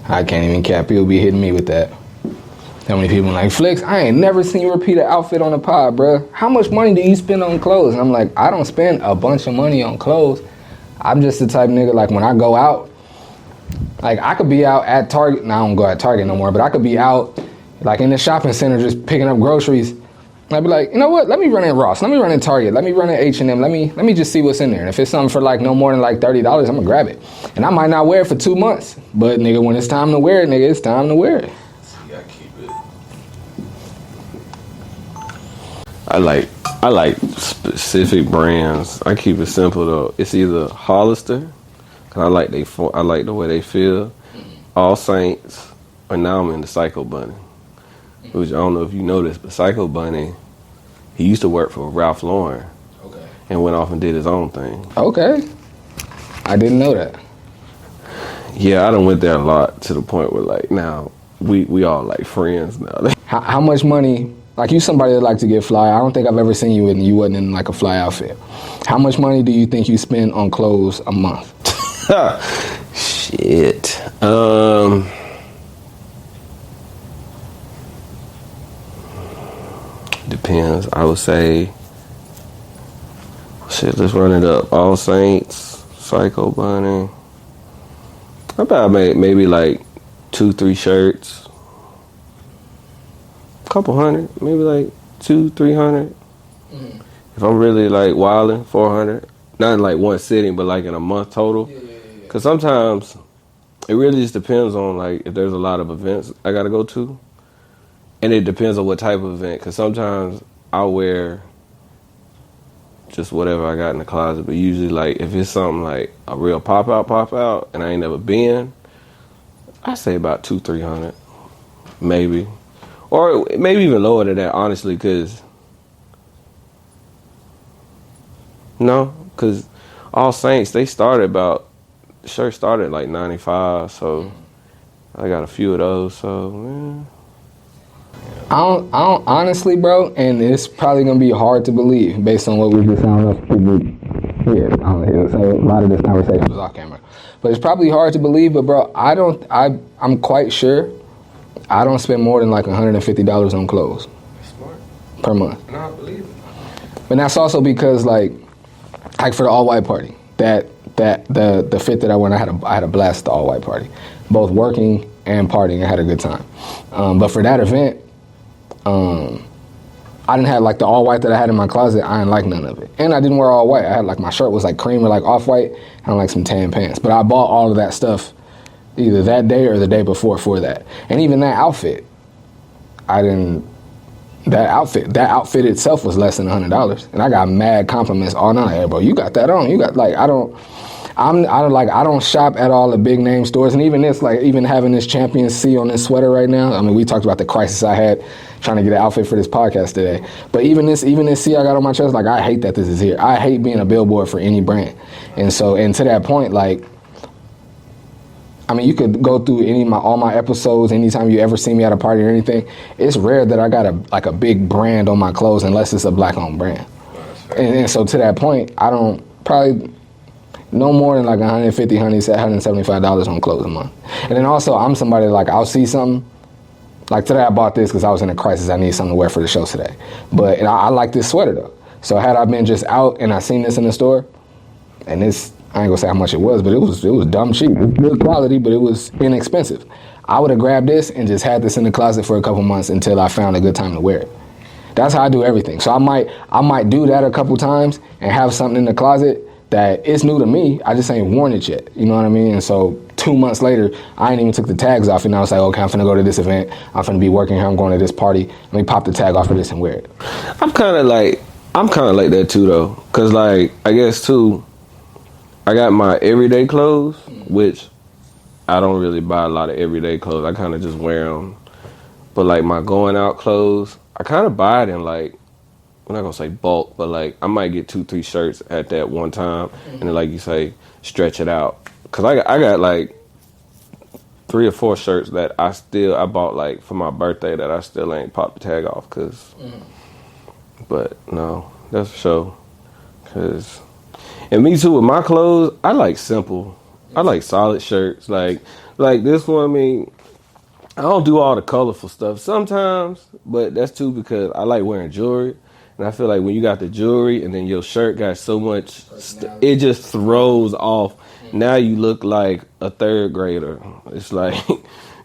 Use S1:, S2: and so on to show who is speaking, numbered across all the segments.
S1: I can't even cap. People be hitting me with that. How many people like, Flix, I ain't never seen you repeat an outfit on the pod, bro. How much money do you spend on clothes? And I'm like, I don't spend a bunch of money on clothes. I'm just the type of nigga, like when I go out, like I could be out at Target. Now I don't go at Target no more, but I could be out like in the shopping center just picking up groceries. I'd be like, you know what? Let me run in Ross. Let me run in Target. Let me run in H&M. Let me just see what's in there. And if it's something for like no more than like $30, I'm gonna grab it. And I might not wear it for 2 months, but nigga, when it's time to wear it, nigga, it's time to wear it.
S2: See, I keep it. I like specific brands. I keep it simple though. It's either Hollister, cause I like the way they feel. All Saints, or now I'm in the Psycho Bunny. Which I don't know if you know this, but Psycho Bunny, he used to work for Ralph Lauren. Okay. And went off and did his own thing. Okay.
S1: I didn't know that.
S2: Yeah, I done went there a lot to the point where like now we all like friends now.
S1: How much money, like you somebody that like to get fly, I don't think I've ever seen you and you wasn't in like a fly outfit. How much money do you think you spend on clothes a month?
S2: Shit. Depends. I would say, shit, let's run it up. All Saints, Psycho Bunny. About maybe like 2-3 shirts. Couple hundred, maybe like 200-300. Mm-hmm. If I'm really like wilding, 400. Not in like one sitting, but like in a month total. Yeah. Cause sometimes it really just depends on like if there's a lot of events I gotta go to. And it depends on what type of event, because sometimes I'll wear just whatever I got in the closet. But usually, like, if it's something like a real pop out, and I ain't never been, I say about 200-300, maybe. Or maybe even lower than that, honestly, because All Saints, the shirt started like 95, so I got a few of those, so, man.
S1: I don't honestly, bro, and it's probably gonna be hard to believe based on what we just found out. Yeah, so a lot of this conversation was off camera, but it's probably hard to believe. But bro, I'm quite sure I don't spend more than like $150 on clothes per month.
S2: No, I believe it.
S1: But that's also because like for the all white party, the fit that I went, I had a blast at the all white party, both working and partying. I had a good time. But for that event, I didn't have like the all white that I had in my closet. I didn't like none of it, and I didn't wear all white. I had like my shirt was like cream or like off white, and like some tan pants. But I bought all of that stuff either that day or the day before for that. And even that outfit, that outfit itself was less than $100, and I got mad compliments all night. Hey, bro, you got that on. You got like I don't shop at all the big name stores, and even this, like even having this Champion C on this sweater right now. I mean, we talked about the crisis I had trying to get an outfit for this podcast today. But even this C I got on my chest, like I hate that this is here. I hate being a billboard for any brand, and to that point, like, I mean, you could go through all my episodes anytime you ever see me at a party or anything. It's rare that I got a big brand on my clothes unless it's a black-owned brand. And so to that point, I don't probably no more than like $175 on clothes a month. And then also, I'm somebody like I'll see something. Like today, I bought this because I was in a crisis. I need something to wear for the show today. But I like this sweater though. So had I been just out and I seen this in the store, and this, I ain't gonna say how much it was, but it was dumb cheap. It was good quality, but it was inexpensive. I would have grabbed this and just had this in the closet for a couple months until I found a good time to wear it. That's how I do everything. So I might do that a couple times and have something in the closet that it's new to me. I just ain't worn it yet. You know what I mean? And so 2 months later, I ain't even took the tags off, and I was like, okay, I'm finna go to this event. I'm finna be working here. I'm going to this party. Let me pop the tag off of this and wear it.
S2: I'm kind of like that too, though. Cause like, I guess too, I got my everyday clothes, which I don't really buy a lot of everyday clothes. I kind of just wear them. But like my going out clothes, I kind of buy it in like, I'm not gonna say bulk, but like I might get 2-3 shirts at that one time, and then like you say, stretch it out. Cause I got like 3 or 4 shirts that I bought like for my birthday that I still ain't popped the tag off. But no, that's for sure. And me too with my clothes, I like simple. I like solid shirts. Like this one. I mean, I don't do all the colorful stuff sometimes, but that's too because I like wearing jewelry. And I feel like when you got the jewelry and then your shirt got so much, it just throws off. Now you look like a third grader. It's like,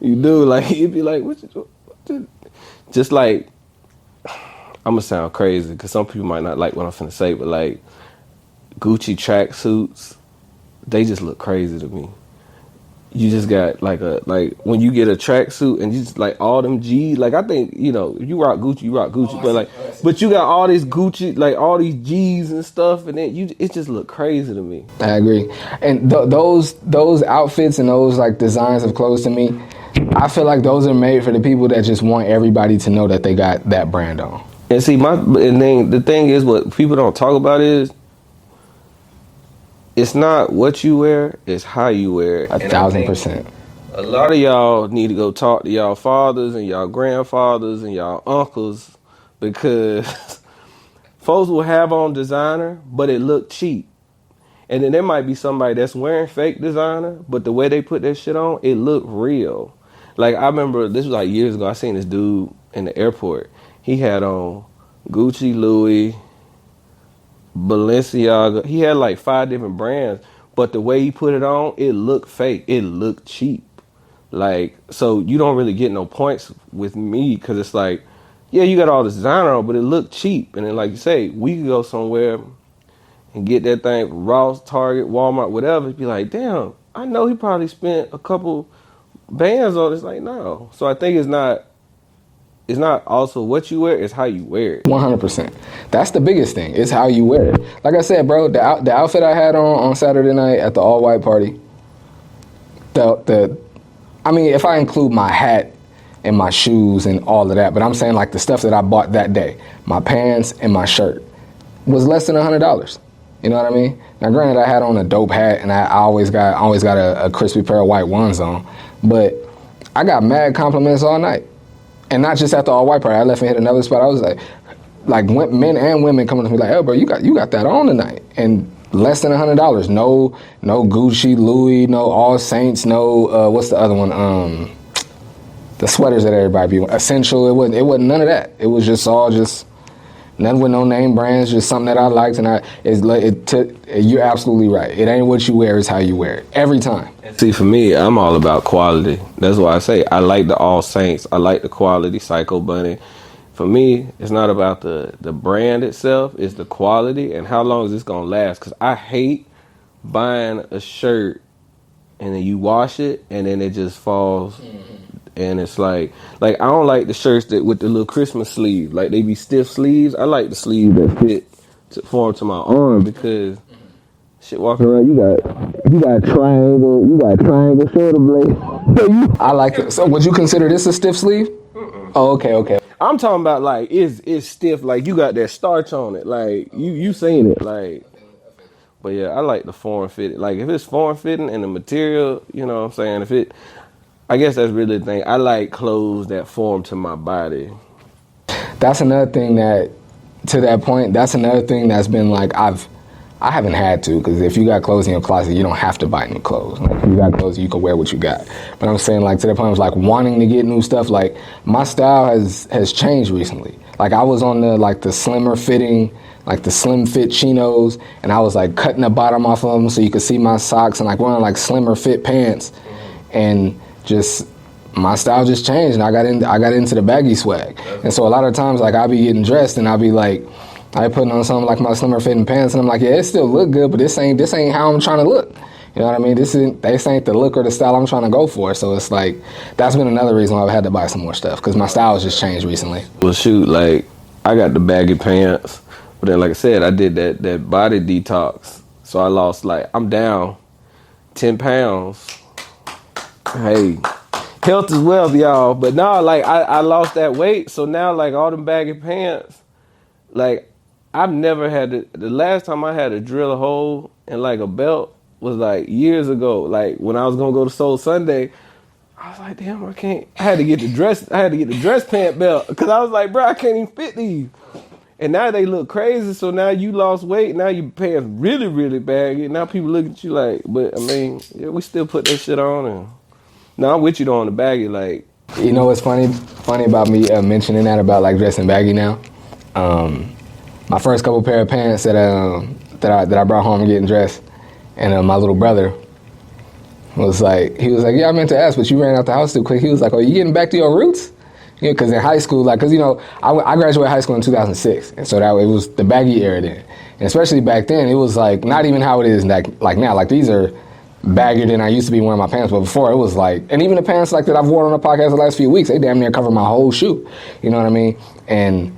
S2: you do, like, you'd be like, just like, I'm going to sound crazy because some people might not like what I'm finna say, but like Gucci tracksuits, they just look crazy to me. You just got like when you get a tracksuit and you just like all them G's, like I think, you know, if you rock Gucci, but you got all this Gucci, like all these G's and stuff, and then it just look crazy to me.
S1: I agree. And those outfits and those like designs of clothes to me, I feel like those are made for the people that just want everybody to know that they got that brand on.
S2: And see, the thing is, what people don't talk about is, it's not what you wear, it's how you wear it.
S1: 1,000%.
S2: A lot of y'all need to go talk to y'all fathers and y'all grandfathers and y'all uncles, because folks will have on designer, but it look cheap. And then there might be somebody that's wearing fake designer, but the way they put that shit on, it look real. Like I remember, this was like years ago, I seen this dude in the airport. He had on Gucci, Louis, Balenciaga. He had like 5 different brands, but the way he put it on, it looked fake. It looked cheap. Like, so you don't really get no points with me because it's like, yeah, you got all this designer on, but it looked cheap. And then, like you say, we could go somewhere and get that thing from Ross, Target, Walmart, whatever. Be like, damn, I know he probably spent a couple bands on it. It's like, no. So I think it's not also what you wear, it's how you wear it.
S1: 100%. That's the biggest thing. It's how you wear it. Like I said, bro, the outfit I had on Saturday night at the all-white party, I mean, if I include my hat and my shoes and all of that, but I'm saying like the stuff that I bought that day, my pants and my shirt, was less than $100. You know what I mean? Now, granted, I had on a dope hat and I always got a crispy pair of white ones on, but I got mad compliments all night. And not just at the all-white party. I left and hit another spot. I was like men and women coming to me like, "Oh, bro, you got that on tonight." And less than $100. No Gucci, Louis, no All Saints, no what's the other one? The sweaters that everybody be Essential. It wasn't none of that. It was just all none with no name brands, just something that I liked. And you're absolutely right. It ain't what you wear, it's how you wear it every time.
S2: See, for me, I'm all about quality. That's why I say I like the All Saints. I like the quality Psycho Bunny. For me, it's not about the brand itself. It's the quality and how long is this going to last. Because I hate buying a shirt and then you wash it and then it just falls. Mm-hmm. And it's like I don't like the shirts that with the little Christmas sleeve. Like they be stiff sleeves. I like the sleeve that fit to form to my arm because shit walking around, you got triangle shoulder blade.
S1: I like it. So would you consider this a stiff sleeve? Oh, okay.
S2: I'm talking about like it's stiff, like you got that starch on it. Like you seen it. Like, but yeah, I like the form fitting. Like if it's form fitting and the material, you know what I'm saying? I guess that's really the thing. I like clothes that form to my body.
S1: That's another thing that's another thing that's been like I haven't had to, because if you got clothes in your closet, you don't have to buy new clothes. Like if you got clothes, you can wear what you got. But I'm saying like to the point of like wanting to get new stuff, like my style has changed recently. Like I was on the slimmer fitting, like the slim fit chinos, and I was like cutting the bottom off of them so you could see my socks, and like wearing like slimmer fit pants, and just my style just changed, and I got into the baggy swag. And so a lot of times like I'll be getting dressed and I'll be like, I putting on something like my slimmer fitting pants, and I'm like, yeah, it still look good, but this ain't how I'm trying to look. You know what I mean? This ain't the look or the style I'm trying to go for. So it's like that's been another reason why I've had to buy some more stuff, because my style has just changed recently.
S2: Well, shoot, like I got the baggy pants, but then like I said, I did that body detox, so I lost I'm down 10 pounds. Hey, health is wealth, y'all. But now, like, I lost that weight, so now, like, all them baggy pants, like, I've never had the last time I had to drill a hole in, like, a belt was, like, years ago. Like, when I was going to go to Soul Sunday, I was like, damn, I had to get the dress pant belt, because I was like, bro, I can't even fit these. And now they look crazy, so now you lost weight. Now your pants really, really baggy. Now people look at you like, but I mean, yeah, we still put that shit on. And now I'm with you though on the baggy. Like,
S1: You know what's funny? Funny about me mentioning that about like dressing baggy now. My first couple pair of pants that I brought home getting dressed, and my little brother was like, yeah, I meant to ask, but you ran out the house too quick. He was like, oh, you getting back to your roots? You know, because in high school, like, because, you know, I graduated high school in 2006, and so it was the baggy era then. And especially back then, it was, like, not even how it is like now. Like, these are baggier than I used to be wearing my pants, but before, it was, like, and even the pants, like, that I've worn on the podcast the last few weeks, they damn near cover my whole shoe. You know what I mean? And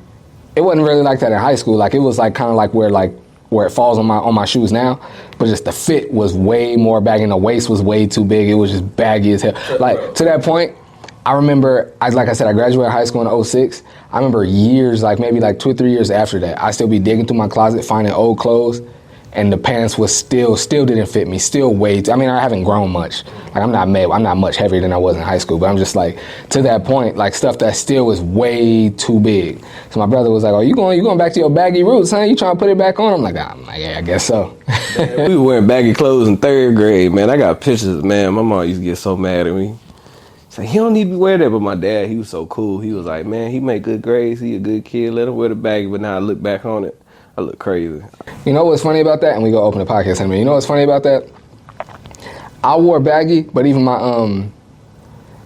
S1: it wasn't really like that in high school. Like, it was, like, kind of like where it falls on my shoes now, but just the fit was way more baggy, and the waist was way too big. It was just baggy as hell. Like, to that point, I remember, like I said, I graduated high school in 06. I remember years, like maybe like 2 or 3 years after that, I still be digging through my closet, finding old clothes, and the pants was still didn't fit me, still way too, I mean, I haven't grown much. Like, I'm not much heavier than I was in high school, but I'm just like, to that point, like stuff that still was way too big. So my brother was like, oh, you going back to your baggy roots, huh? You trying to put it back on? I'm like, yeah, I guess so.
S2: man, we were wearing baggy clothes in 3rd grade, man. I got pictures, man. My mom used to get so mad at me. Like, he don't need to wear that, but my dad, he was so cool. He was like, man, he make good grades. He a good kid. Let him wear the baggy. But now I look back on it, I look crazy.
S1: You know what's funny about that? And we go open the podcast in a minute. You know what's funny about that? I wore baggy, but even my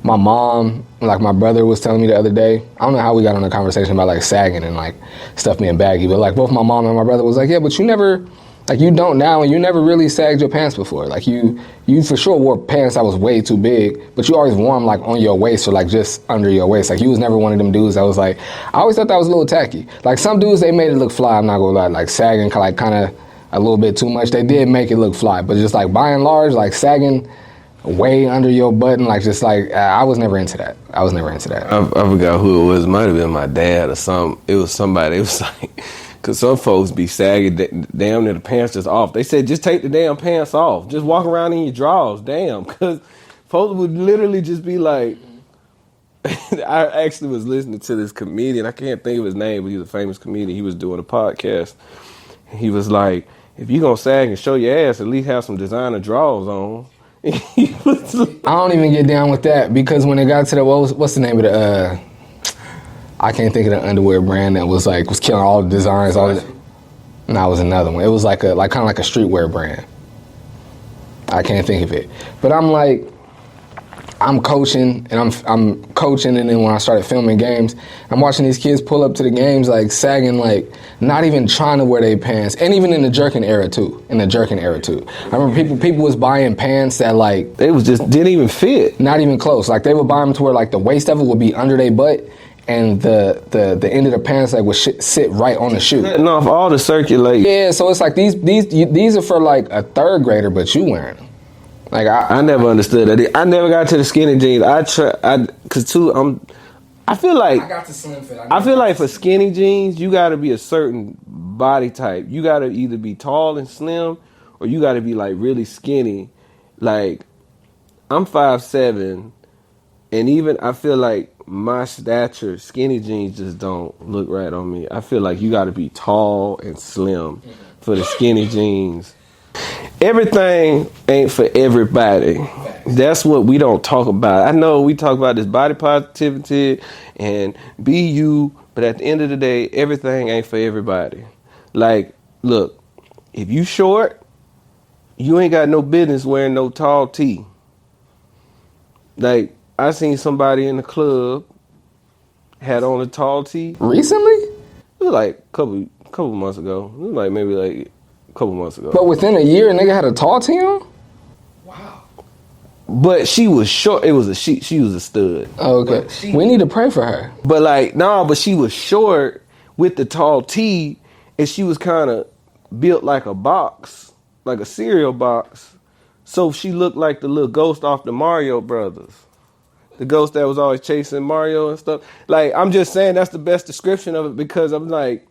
S1: mom, like my brother was telling me the other day, I don't know how we got on a conversation about like sagging and like stuff being baggy, but like both my mom and my brother was like, yeah, but you never, like you don't now, and you never really sagged your pants before. Like you for sure wore pants that was way too big, but you always wore them like on your waist or like just under your waist. Like you was never one of them dudes that was like, I always thought that was a little tacky. Like some dudes, they made it look fly, I'm not gonna lie, like sagging like kind of a little bit too much. They did make it look fly, but just like by and large, like sagging way under your button, like just like, I was never into that. I
S2: forgot who it was. It might have been my dad or something. It was somebody. It was like, because some folks be sagging damn near the pants just off. They said, just take the damn pants off. Just walk around in your drawers, damn. Because folks would literally just be like, I actually was listening to this comedian. I can't think of his name, but he's a famous comedian. He was doing a podcast. He was like, if you're going to sag and show your ass, at least have some designer drawers on.
S1: I don't even get down with that, because when it got to the, what's the name of the, I can't think of the underwear brand that was killing all the designs. No, it was another one. It was kind of like a streetwear brand. I can't think of it. But I'm coaching, and I'm coaching, and then when I started filming games, I'm watching these kids pull up to the games like sagging, like not even trying to wear their pants, and even in the jerking era too. I remember people was buying pants that like
S2: they was just didn't even fit,
S1: not even close. Like they would buy them to where like the waist of it would be under their butt, and the end of the pants like would sit right on the shoe.
S2: Cutting off all the circulate.
S1: Yeah, so it's like these are for like a 3rd grader, but you wearing them. Like
S2: I never understood that. I never got to the skinny jeans. I feel like
S1: I got the slim fit.
S2: I feel like for skinny jeans, you got to be a certain body type. You got to either be tall and slim, or you got to be like really skinny. Like I'm 5'7", and even I feel like my stature, skinny jeans just don't look right on me. I feel like you got to be tall and slim for the skinny jeans. Everything ain't for everybody. That's what we don't talk about. I know we talk about this body positivity and be you, but at the end of the day, everything ain't for everybody. Like, look, if you short, you ain't got no business wearing no tall tee. Like, I seen somebody in the club had on a tall tee.
S1: Recently?
S2: It was like a couple months ago. It was like maybe like a couple months ago.
S1: But within a year, a nigga had a tall tee on? Wow.
S2: But she was short. She was a stud.
S1: Oh, okay. We need to pray for her.
S2: But like, but she was short with the tall tee, and she was kind of built like a box, like a cereal box. So she looked like the little ghost off the Mario Brothers. The ghost that was always chasing Mario and stuff. Like, I'm just saying that's the best description of it, because I'm like,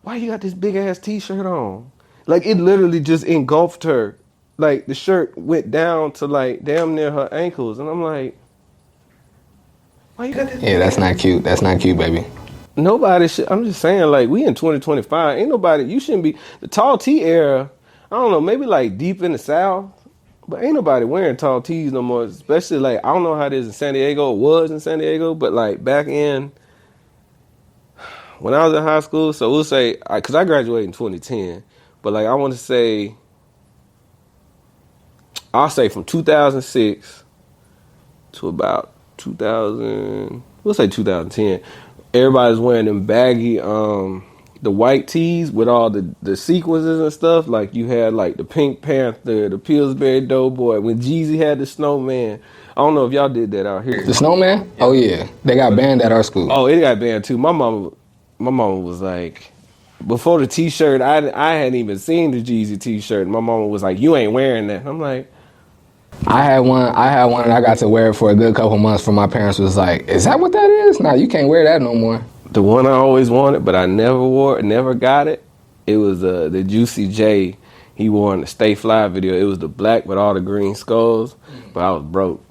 S2: why you got this big ass t-shirt on? Like, it literally just engulfed her. Like, the shirt went down to like damn near her ankles. And I'm like, why you got this?
S1: Yeah, that's not cute. That's not cute, baby.
S2: nobody should. I'm just saying, like, we in 2025. Ain't nobody. You shouldn't be the tall tee era. I don't know. Maybe like deep in the South, but ain't nobody wearing tall tees no more. Especially like I don't know how it is in San Diego. It was in San Diego, but like back in when I was in high school. So we'll say because I graduated in 2010, but like I want to say, I'll say from 2006 to about 2000. We'll say 2010. Everybody's wearing them baggy, the white tees with all the sequences and stuff. Like you had like the Pink Panther, the Pillsbury Doughboy. When Jeezy had the Snowman. I don't know if y'all did that out here.
S1: The Snowman? Yeah. Oh yeah, they got banned at our school.
S2: Oh, it got banned too. My mama was like, before the T-shirt, I hadn't even seen the Jeezy T-shirt. My mama was like, "You ain't wearing that." I'm like.
S1: I had one and I got to wear it for a good couple months for my parents was like, is that what that is? No, you can't wear that no more.
S2: The one I always wanted, but I never wore it, never got it. It was the Juicy J he wore in the Stay Fly video. It was the black with all the green skulls, but I was broke.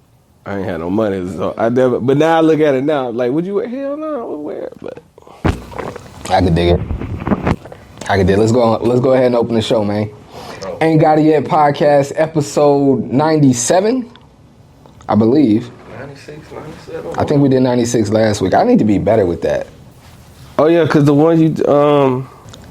S2: I ain't had no money, so I never. But now I look at it now, like, would you wear? Hell no, I would wear it. But
S1: I could dig it. Let's go ahead and open the show, man. Ain't Got It Yet podcast, episode 97, I believe.
S2: 96, 97?
S1: I think we did 96 last week. I need to be better with that.
S2: Oh, yeah, because the one you...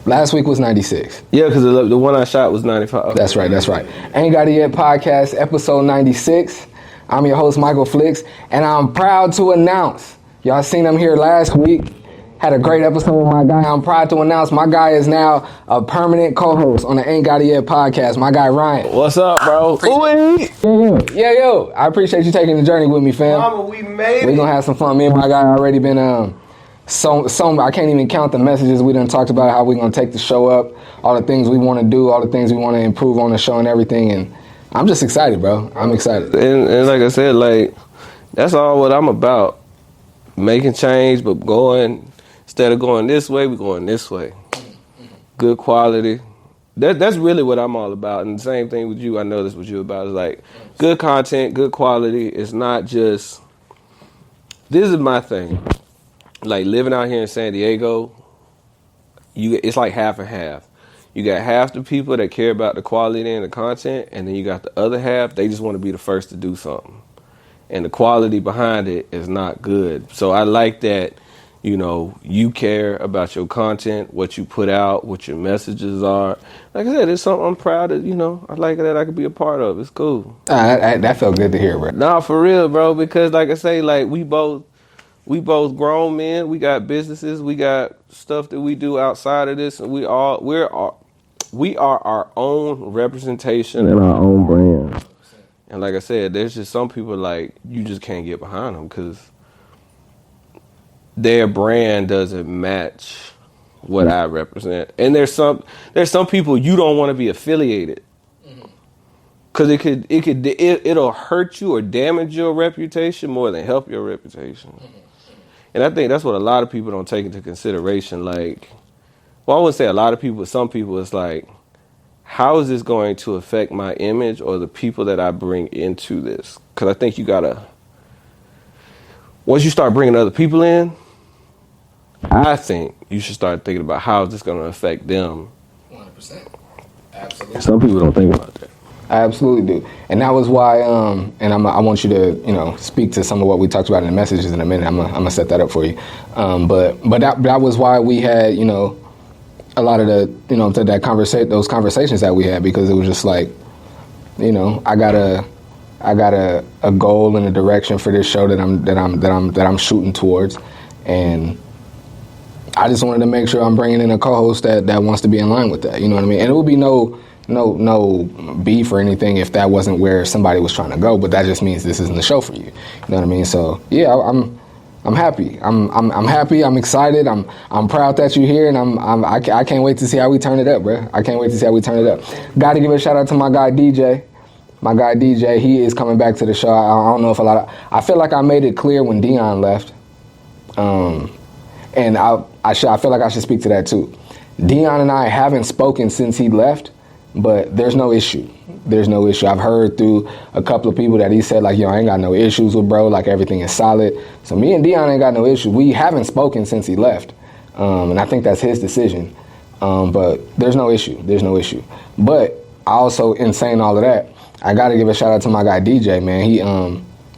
S1: last week was 96.
S2: Yeah, because the one I shot was 95. Okay.
S1: That's right. Ain't Got It Yet podcast, episode 96. I'm your host, Michael Flix, and I'm proud to announce, y'all seen him here last week. Had a great episode with my guy. I'm proud to announce my guy is now a permanent co-host on the Ain't Got It Yet podcast. My guy, Ryan.
S2: What's up, bro?
S1: Yo. I appreciate you taking the journey with me, fam.
S2: Mama, we made it.
S1: We're going to have some fun. Me and my guy already been, so I can't even count the messages we done talked about, how we're going to take the show up, all the things we want to do, all the things we want to improve on the show and everything. And I'm just excited, bro. I'm excited.
S2: And like I said, like, that's all what I'm about. Making change, but instead of going this way, we're going this way. Good quality. That's really what I'm all about. And the same thing with you, I know that's what you're about. Is like good content, good quality. It's not just, this is my thing. Like living out here in San Diego, it's like half and half. You got half the people that care about the quality and the content, and then you got the other half, they just want to be the first to do something. And the quality behind it is not good. So I like that. You know, you care about your content, what you put out, what your messages are. Like I said, it's something I'm proud of, I like that I could be a part of. It's cool.
S1: That felt good to hear, bro.
S2: Nah, for real, bro, because like I say, like we both grown men, we got businesses, we got stuff that we do outside of this, and we are our own representation and our own brand. And like I said, there's just some people like you just can't get behind them because their brand doesn't match what I represent. And there's some people you don't want to be affiliated because it'll hurt you or damage your reputation more than help your reputation. And I think that's what a lot of people don't take into consideration. Like, well, I wouldn't say a lot of people, but some people, it's like, how is this going to affect my image or the people that I bring into this? Because I think once you start bringing other people in, I think you should start thinking about how is this going to affect them.
S1: 100%. Absolutely.
S2: Some people don't think about that.
S1: I absolutely do. And that was why, and I want you to, speak to some of what we talked about in the messages in a minute. I'm gonna set that up for you. But that was why we had, a lot of those conversations that we had, because it was just like, I got a goal and a direction for this show that I'm shooting towards, and I just wanted to make sure I'm bringing in a co-host that wants to be in line with that. You know what I mean? And it would be no beef or anything if that wasn't where somebody was trying to go. But that just means this isn't the show for you. You know what I mean? So yeah, I'm happy. I'm happy. I'm excited. I'm proud that you're here, and I can't wait to see how we turn it up, bro. I can't wait to see how we turn it up. Got to give a shout out to my guy DJ. My guy DJ, he is coming back to the show. I don't know if I feel like I made it clear when Dion left. And I feel like I should speak to that too. Dion and I haven't spoken since he left, but there's no issue. There's no issue. I've heard through a couple of people that he said, like, I ain't got no issues with bro, like everything is solid. So me and Dion ain't got no issues. We haven't spoken since he left. And I think that's his decision. But there's no issue. But I also, in saying all of that, I got to give a shout out to my guy DJ, man.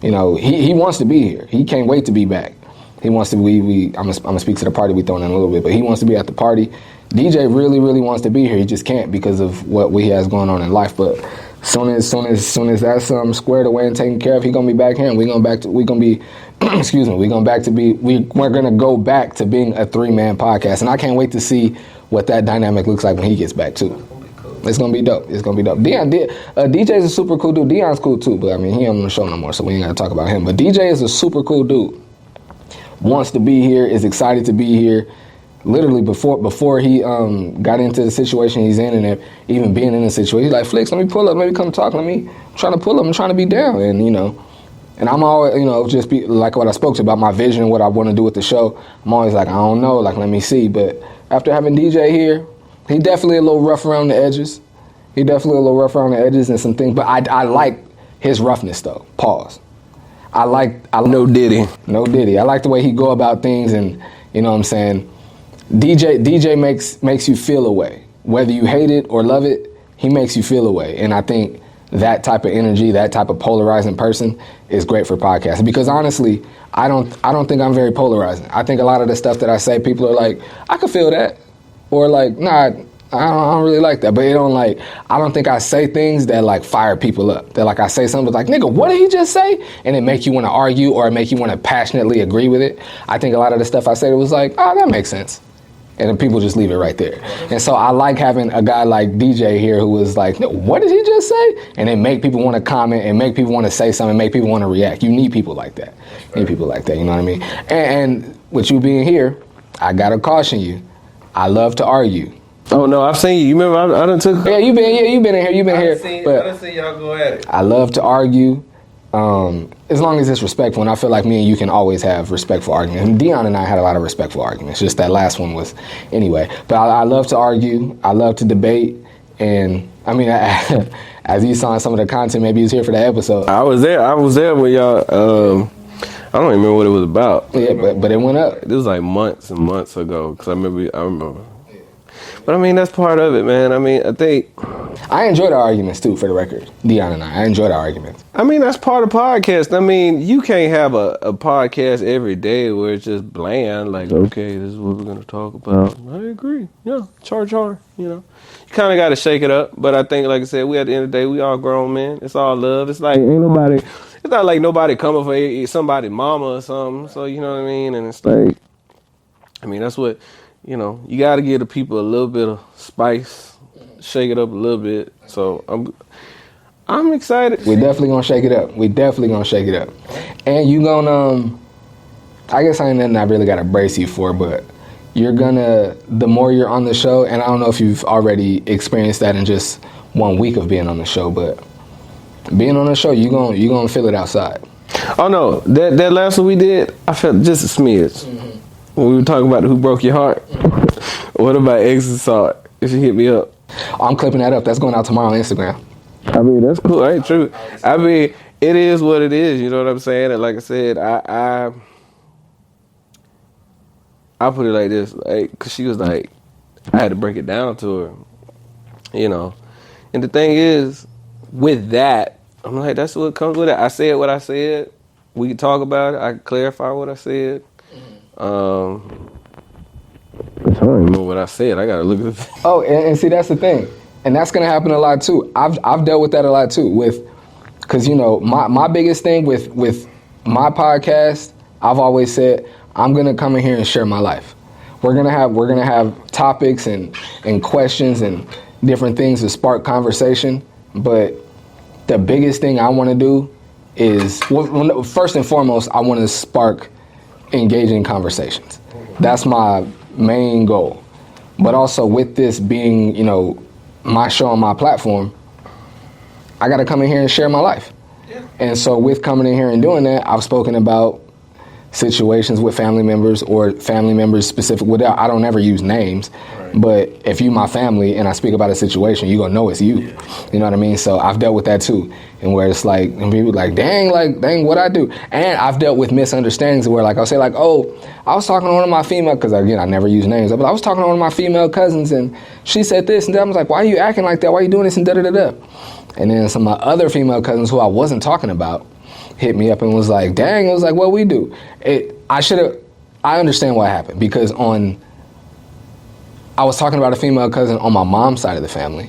S1: He wants to be here. He can't wait to be back. He wants to be. I'm gonna speak to the party we throwing in a little bit, but he wants to be at the party. DJ really wants to be here. He just can't because of what he has going on in life. But soon as that's squared away and taken care of, he gonna be back here. And we're gonna be being a 3-man podcast. And I can't wait to see what that dynamic looks like when he gets back too. It's gonna be dope. DJ's a super cool dude. Dion's cool too, but I mean he ain't on the show no more, so we ain't gotta talk about him. But DJ is a super cool dude. Wants to be here, is excited to be here. Literally before he got into the situation he's in, and even being in the situation, he's like, Flix, let me pull up, maybe come talk. I'm trying to pull up, I'm trying to be down, and and I'm always just be like what I spoke to about my vision, what I want to do with the show. I'm always like, I don't know, like let me see. But after having DJ here, he definitely a little rough around the edges. And some things, but I like his roughness though. Pause. I like
S2: No Diddy.
S1: I like the way he go about things, and you know what I'm saying. DJ makes you feel a way. Whether you hate it or love it, he makes you feel a way. And I think that type of energy, that type of polarizing person is great for podcasting. Because honestly, I don't think I'm very polarizing. I think a lot of the stuff that I say, people are like, I can feel that. Or like, nah, I don't really like that. But I don't think I say things that like fire people up. That like I say something like, nigga, what did he just say? And it make you want to argue or make you want to passionately agree with it. I think a lot of the stuff I said, it was like, oh, that makes sense. And then people just leave it right there. And so I like having a guy like DJ here who was like, no, what did he just say? And then make people want to comment and make people want to say something, make people want to react. You need people like that. You know what I mean? And with you being here, I got to caution you. I love to argue.
S2: Oh no, I've seen you. You remember I done took.
S1: Yeah, you've been in here.
S2: I done seen y'all go at it.
S1: I love to argue. As long as it's respectful, and I feel like me and you can always have respectful arguments. And Dion and I had a lot of respectful arguments. Just that last one was, anyway. But I love to argue. I love to debate. And I mean, as you saw in some of the content, maybe he was here for that episode.
S2: I was there when y'all. I don't even remember what it was about.
S1: Yeah, but it went up.
S2: It was like months and months ago. Cause I remember. But I mean, that's part of it, man. I mean, I think
S1: I enjoy the arguments too, for the record. Dion and I enjoy the arguments.
S2: I mean, that's part of podcast. I mean, you can't have a podcast every day where it's just bland. Like, okay, this is what we're gonna talk about. I agree. Yeah, charge hard. You kind of got to shake it up. But I think, like I said, we at the end of the day, we all grown men. It's all love. It's like ain't nobody. It's not like nobody coming for somebody's mama or something. So you know what I mean. And it's like, I mean, that's what. You got to give the people a little bit of spice, shake it up a little bit. So I'm excited.
S1: We're definitely gonna shake it up. And you gonna, I guess I ain't nothing I really gotta brace you for, but you're gonna, the more you're on the show, and I don't know if you've already experienced that in just 1 week of being on the show, but being on the show, you gonna feel it outside.
S2: Oh no, that last one we did, I felt just a smidge. Mm-hmm. When we were talking about Who Broke Your Heart, what about Exit Salt? If you hit me up.
S1: I'm clipping that up. That's going out tomorrow on Instagram.
S2: I mean, that's cool. Ain't true. I mean, it is what it is. You know what I'm saying? And like I said, I put it like this, like, cause she was like, I had to break it down to her, And the thing is, with that, I'm like, that's what comes with it. I said what I said. We can talk about it. I can clarify what I said. I don't even know what I said. I gotta look at it.
S1: Oh, and see, that's the thing, and that's gonna happen a lot too. I've dealt with that a lot too, because my biggest thing with my podcast, I've always said I'm gonna come in here and share my life. We're gonna have topics and questions and different things to spark conversation, but the biggest thing I want to do is, first and foremost, I want to spark engaging conversations. That's my main goal. But also with this being, my show and my platform, I got to come in here and share my life. Yeah. And so with coming in here and doing that, I've spoken about situations with family members or family members specific. Without, I don't ever use names, but if you my family and I speak about a situation, you gonna know it's you. You know what I mean? So I've dealt with that too, and where it's like, and people dang, what I do. And I've dealt with misunderstandings where like I'll say like, oh, I was talking to one of my female, because again I never use names, but I was talking to one of my female cousins and she said this and that. I was like, why are you acting like that? Why are you doing this and da da da da? And then some of my other female cousins who I wasn't talking about hit me up and was like, dang, it was like, what we do. I understand what happened, because I was talking about a female cousin on my mom's side of the family,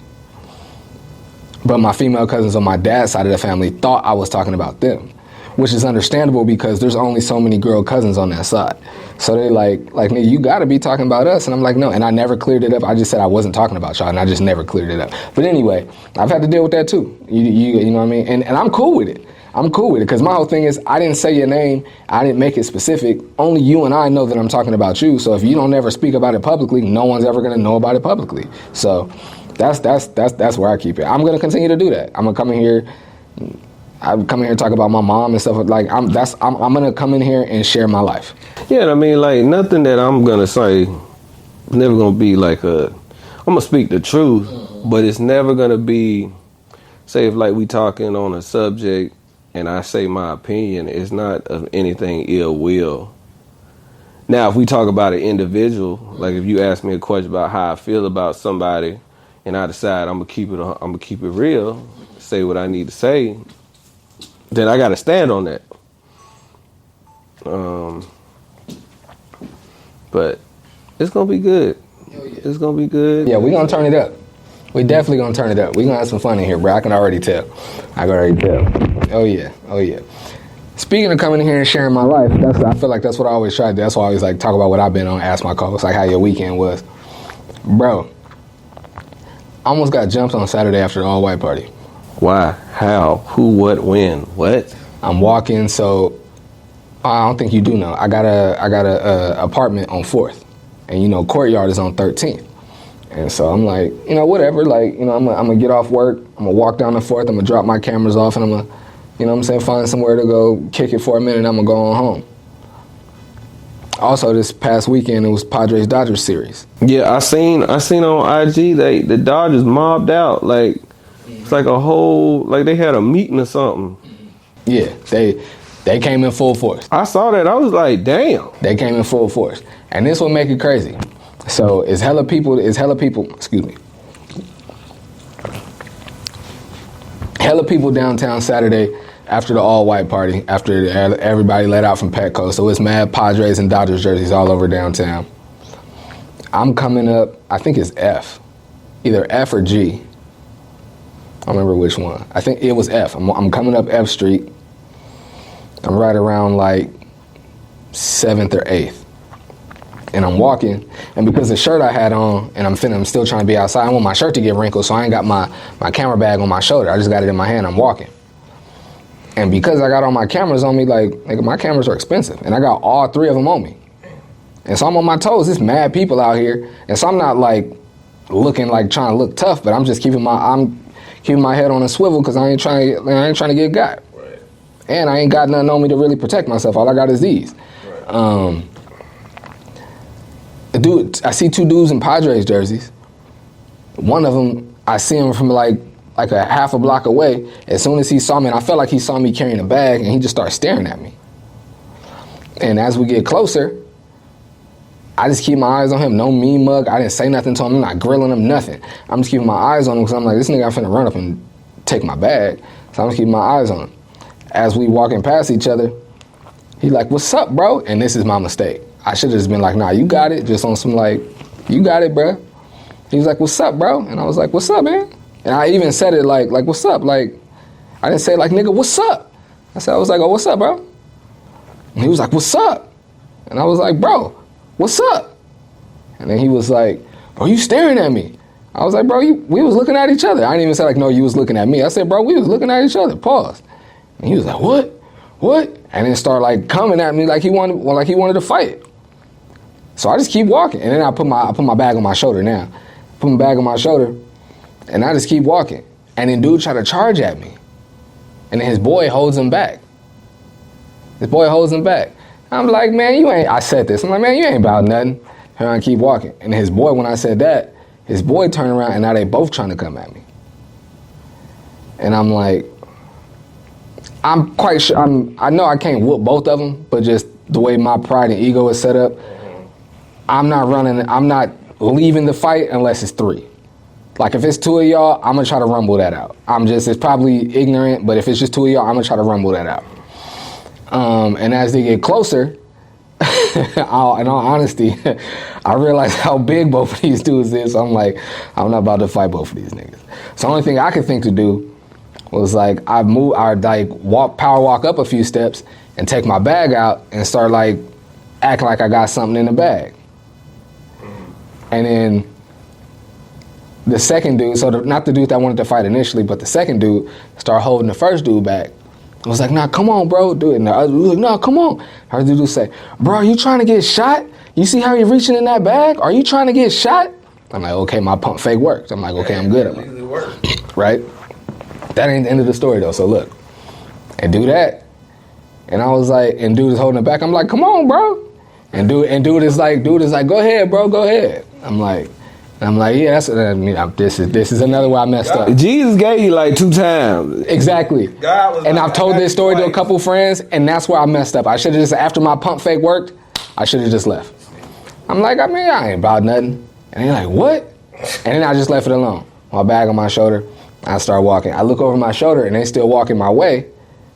S1: but my female cousins on my dad's side of the family thought I was talking about them, which is understandable because there's only so many girl cousins on that side. So they like, nigga, you gotta be talking about us. And I'm like, no, and I never cleared it up. I just said I wasn't talking about y'all, and I just never cleared it up. But anyway, I've had to deal with that too. You know what I mean? And I'm cool with it. I'm cool with it, because my whole thing is I didn't say your name, I didn't make it specific. Only you and I know that I'm talking about you. So if you don't ever speak about it publicly, no one's ever gonna know about it publicly. So that's where I keep it. I'm gonna continue to do that. I'm come in here and talk about my mom and stuff. Like I'm gonna come in here and share my life.
S2: Yeah, I mean, like nothing that I'm gonna say never gonna be like I'm gonna speak the truth, but it's never gonna be, say if like we talking on a subject and I say my opinion, it's not of anything ill will. Now, if we talk about an individual, like if you ask me a question about how I feel about somebody, and I decide I'm gonna keep it real, say what I need to say, then I gotta stand on that. But it's gonna be good. It's gonna be good.
S1: Yeah, we're gonna turn it up. We definitely gonna turn it up. We're gonna have some fun in here, bro. I can already tell. Oh yeah. Speaking of coming in here and sharing my life, I feel like that's what I always try to do. That's why I always like talk about what I've been on, ask my co-host like how your weekend was. Bro, I almost got jumped on Saturday after the all-white party.
S2: Why? How? Who? What? When? What?
S1: I'm walking, so I don't think you do know. I got a apartment on 4th, and Courtyard is on 13th. And so I'm like, whatever, like, I'm gonna get off work, I'm gonna walk down the 4th, I'm gonna drop my cameras off, and I'm gonna, find somewhere to go kick it for a minute, and I'm gonna go on home. Also, this past weekend, it was Padres-Dodgers series.
S2: Yeah, I seen on IG, the Dodgers mobbed out, like, it's like a whole, like they had a meeting or something.
S1: Yeah, they came in full force.
S2: I saw that, I was like, damn.
S1: They came in full force. And this will make it crazy. So it's hella people, excuse me. Hella people downtown Saturday after the all-white party, after everybody let out from Petco. So it's mad Padres and Dodgers jerseys all over downtown. I'm coming up, I think it's F, either F or G. I don't remember which one. I think it was F. I'm coming up F Street. I'm right around like 7th or 8th. And I'm walking, and because the shirt I had on, and I'm still trying to be outside, I want my shirt to get wrinkled, so I ain't got my camera bag on my shoulder. I just got it in my hand, I'm walking. And because I got all my cameras on me, like, nigga, my cameras are expensive, and I got all 3 of them on me. And so I'm on my toes, there's mad people out here, and so I'm not like looking like trying to look tough, but I'm just keeping my head on a swivel, because I ain't trying to get got. Right. And I ain't got nothing on me to really protect myself, all I got is these. Right. Dude, I see 2 dudes in Padres jerseys. One of them, I see him from like a half a block away. As soon as he saw me, and I felt like he saw me carrying a bag, and he just started staring at me. And as we get closer, I just keep my eyes on him. No mean mug. I didn't say nothing to him. I'm not grilling him, nothing. I'm just keeping my eyes on him, because I'm like, this nigga, I'm finna run up and take my bag. So I'm just keeping my eyes on him. As we walking past each other, he like, what's up, bro? And this is my mistake. I should have just been like, nah, you got it. Just on some like, you got it, bro. He was like, what's up, bro? And I was like, what's up, man? And I even said it like, what's up? Like, I didn't say like, nigga, what's up? I was like, oh, what's up, bro? And he was like, what's up? And I was like, bro, what's up? And then he was like, bro, you staring at me. I was like, bro, we was looking at each other. I didn't even say like, no, you was looking at me. I said, bro, we was looking at each other. Pause. And he was like, what? And then start like coming at me like he wanted to fight. So I just keep walking, and then I put my bag on my shoulder now. Put my bag on my shoulder, and I just keep walking. And then dude try to charge at me, and then his boy holds him back. I'm like, man, you ain't, I said this. I'm like, man, you ain't about nothing. And I keep walking. And his boy, when I said that, his boy turned around and now they both trying to come at me. And I'm like, I'm quite sure, I know I can't whoop both of them, but just the way my pride and ego is set up, I'm not leaving the fight unless it's 3. Like if it's 2 of y'all, I'm gonna try to rumble that out. It's probably ignorant, but if it's just 2 of y'all, I'm gonna try to rumble that out. And as they get closer, in all honesty, I realize how big both of these dudes is. So I'm like, I'm not about to fight both of these niggas. So the only thing I could think to do was like, power walk up a few steps and take my bag out and start like acting like I got something in the bag. And then the second dude, not the dude that wanted to fight initially, but the second dude started holding the first dude back. I was like, nah, come on, bro, do it. And the other dude was like, nah, come on. I heard the dude say, bro, are you trying to get shot? You see how you're reaching in that bag? Are you trying to get shot? I'm like, okay, my pump fake worked. I'm like, okay, I'm good at it. Right? That ain't the end of the story though, so look. And do that. And I was like, and dude is holding it back. I'm like, come on, bro. And dude is like, go ahead, bro, go ahead. I'm like, yeah, this is another way I messed up.
S2: Jesus gave you like 2 times.
S1: Exactly. And I've told this story to a couple friends, and that's where I messed up. I should have just, after my pump fake worked, I should have just left. I'm like, I ain't about nothing. And they're like, what? And then I just left it alone. My bag on my shoulder, I start walking. I look over my shoulder, and they still walking my way,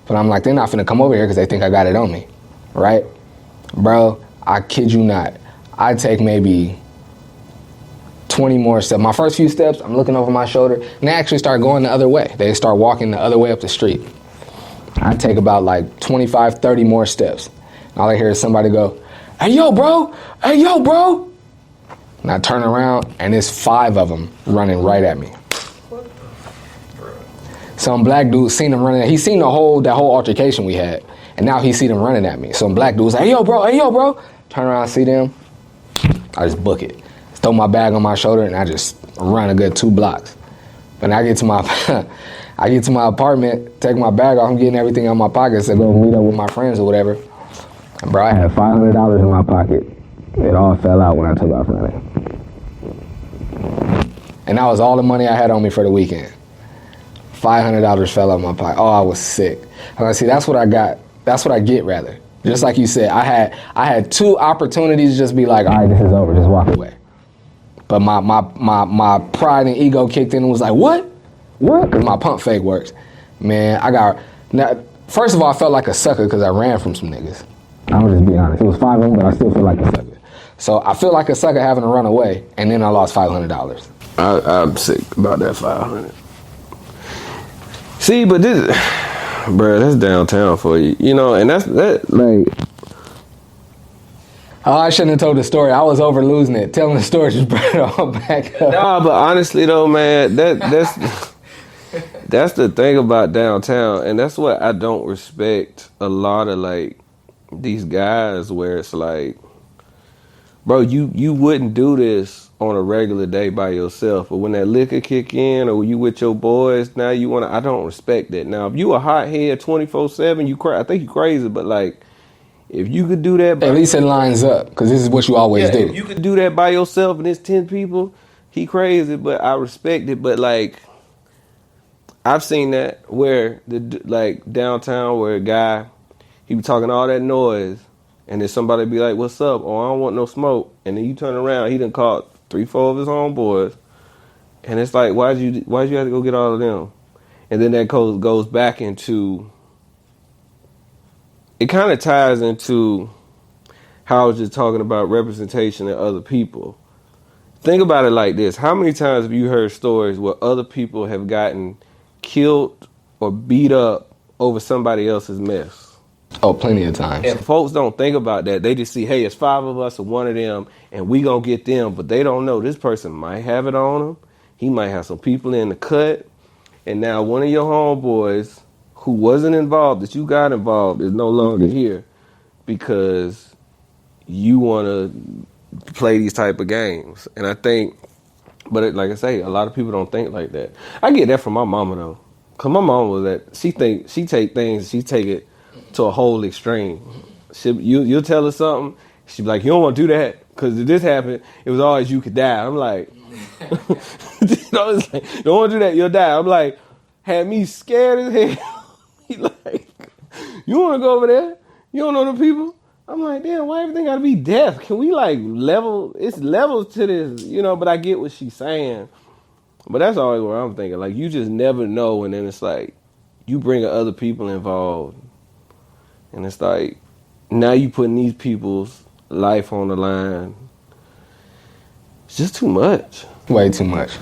S1: but I'm like, they're not finna come over here because they think I got it on me, right? Bro, I kid you not. I take maybe 20 more steps. My first few steps, I'm looking over my shoulder, and they actually start going the other way. They start walking the other way up the street. I take about like 25, 30 more steps. All I hear is somebody go, hey, yo, bro. Hey, yo, bro. And I turn around, and there's 5 of them running right at me. Some black dude seen them running. He seen that whole altercation we had, and now he see them running at me. Some black dude's like, hey, yo, bro. Turn around, see them. I just book it. Throw my bag on my shoulder, and I just run a good 2 blocks. When I get to my apartment, take my bag off, I'm getting everything out of my pockets to go meet up with my friends or whatever. And bro, I had $500 in my pocket. It all fell out when I took off running. And that was all the money I had on me for the weekend. $500 fell out of my pocket. Oh, I was sick. And I see, that's what I got. That's what I get, rather. Just like you said, I had 2 opportunities to just be like, all right, this is over, just walk away. But my pride and ego kicked in and was like, what? Because my pump fake works. Man, first of all, I felt like a sucker because I ran from some niggas. I'm just being honest. It was 5 of them, but I still feel like a sucker. So I feel like a sucker having to run away, and then I lost $500.
S2: I'm sick about that 500. See, but this, bro, that's downtown for you, you know, and that like.
S1: Oh, I shouldn't have told the story. I was over losing it. Telling the story just brought it all back up.
S2: Nah, but honestly though, man, that's the thing about downtown, and that's what I don't respect a lot of like these guys, where it's like, bro, you wouldn't do this on a regular day by yourself, but when that liquor kick in or you with your boys, now you wanna. I don't respect that. Now, if you a hothead 24/7, I think you crazy, but like. If you could do that,
S1: at least it lines up, because this is what you always do.
S2: If you could do that by yourself and it's 10 people, he crazy, but I respect it. But like, I've seen that where like downtown, where a guy, he be talking all that noise, and then somebody be like, "What's up?" "Oh, I don't want no smoke." And then you turn around, he done caught 3-4 of his homeboys, and it's like, why'd you have to go get all of them? And then that goes back into. It kind of ties into how I was just talking about representation in other people. Think about it like this. How many times have you heard stories where other people have gotten killed or beat up over somebody else's mess?
S1: Oh, plenty of times.
S2: And folks don't think about that. They just see, hey, it's 5 of us or 1 of them, and we gonna get them. But they don't know this person might have it on him. He might have some people in the cut. And now one of your homeboys who wasn't involved, that you got involved, is no longer here because you want to play these type of games. And I think, like I say, a lot of people don't think like that. I get that from my mama though, because my mama was that she take it to a whole extreme. You'll tell her something. She'll be like, you don't want to do that because if this happened, it was always you could die. I'm like, it's like, don't want to do that, you'll die. I'm like, had me scared as hell. He like, you want to go over there? You don't know the people? I'm like, damn, why everything got to be death? Can we like level? It's levels to this, but I get what she's saying. But that's always what I'm thinking. Like, you just never know. And then it's like, you bring other people involved. And it's like, now you putting these people's life on the line. It's just too much.
S1: Way too much.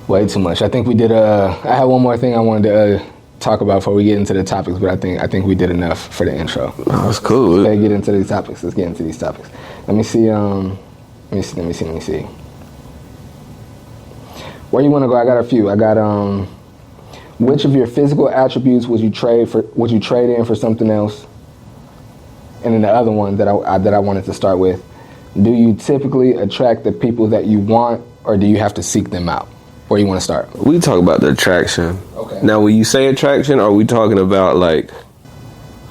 S1: Way too much. I think we did, I had one more thing I wanted to talk about before we get into the topics, but I think we did enough for the intro.
S2: Oh, that's cool.
S1: Let's get into these topics. Let me see, let me see. Where you want to go? I got a few. I got, which of your physical attributes would you trade in for something else? And then the other one that I wanted to start with, do you typically attract the people that you want, or do you have to seek them out? Where you want to start?
S2: We talk about the attraction.
S1: Okay.
S2: Now, when you say attraction, are we talking about like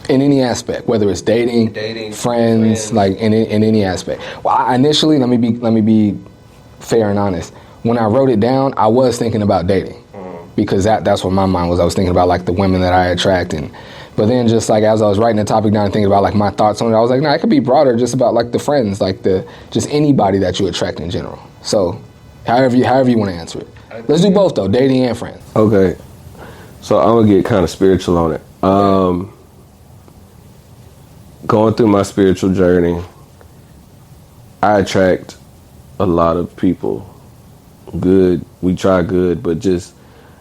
S1: in any aspect, whether it's dating, friends, like in any aspect? Well, initially, let me be fair and honest. When I wrote it down, I was thinking about dating because that's what my mind was. I was thinking about like the women that I attract, but then just like as I was writing the topic down and thinking about like my thoughts on it, I was like, nah, it could be broader, just about like the friends, like just anybody that you attract in general. So however you want to answer it. Let's do both though, dating and friends.
S2: Okay. So I'm gonna get kind of spiritual on it. Going through my spiritual journey, I attract a lot of people. Good, we try good, but just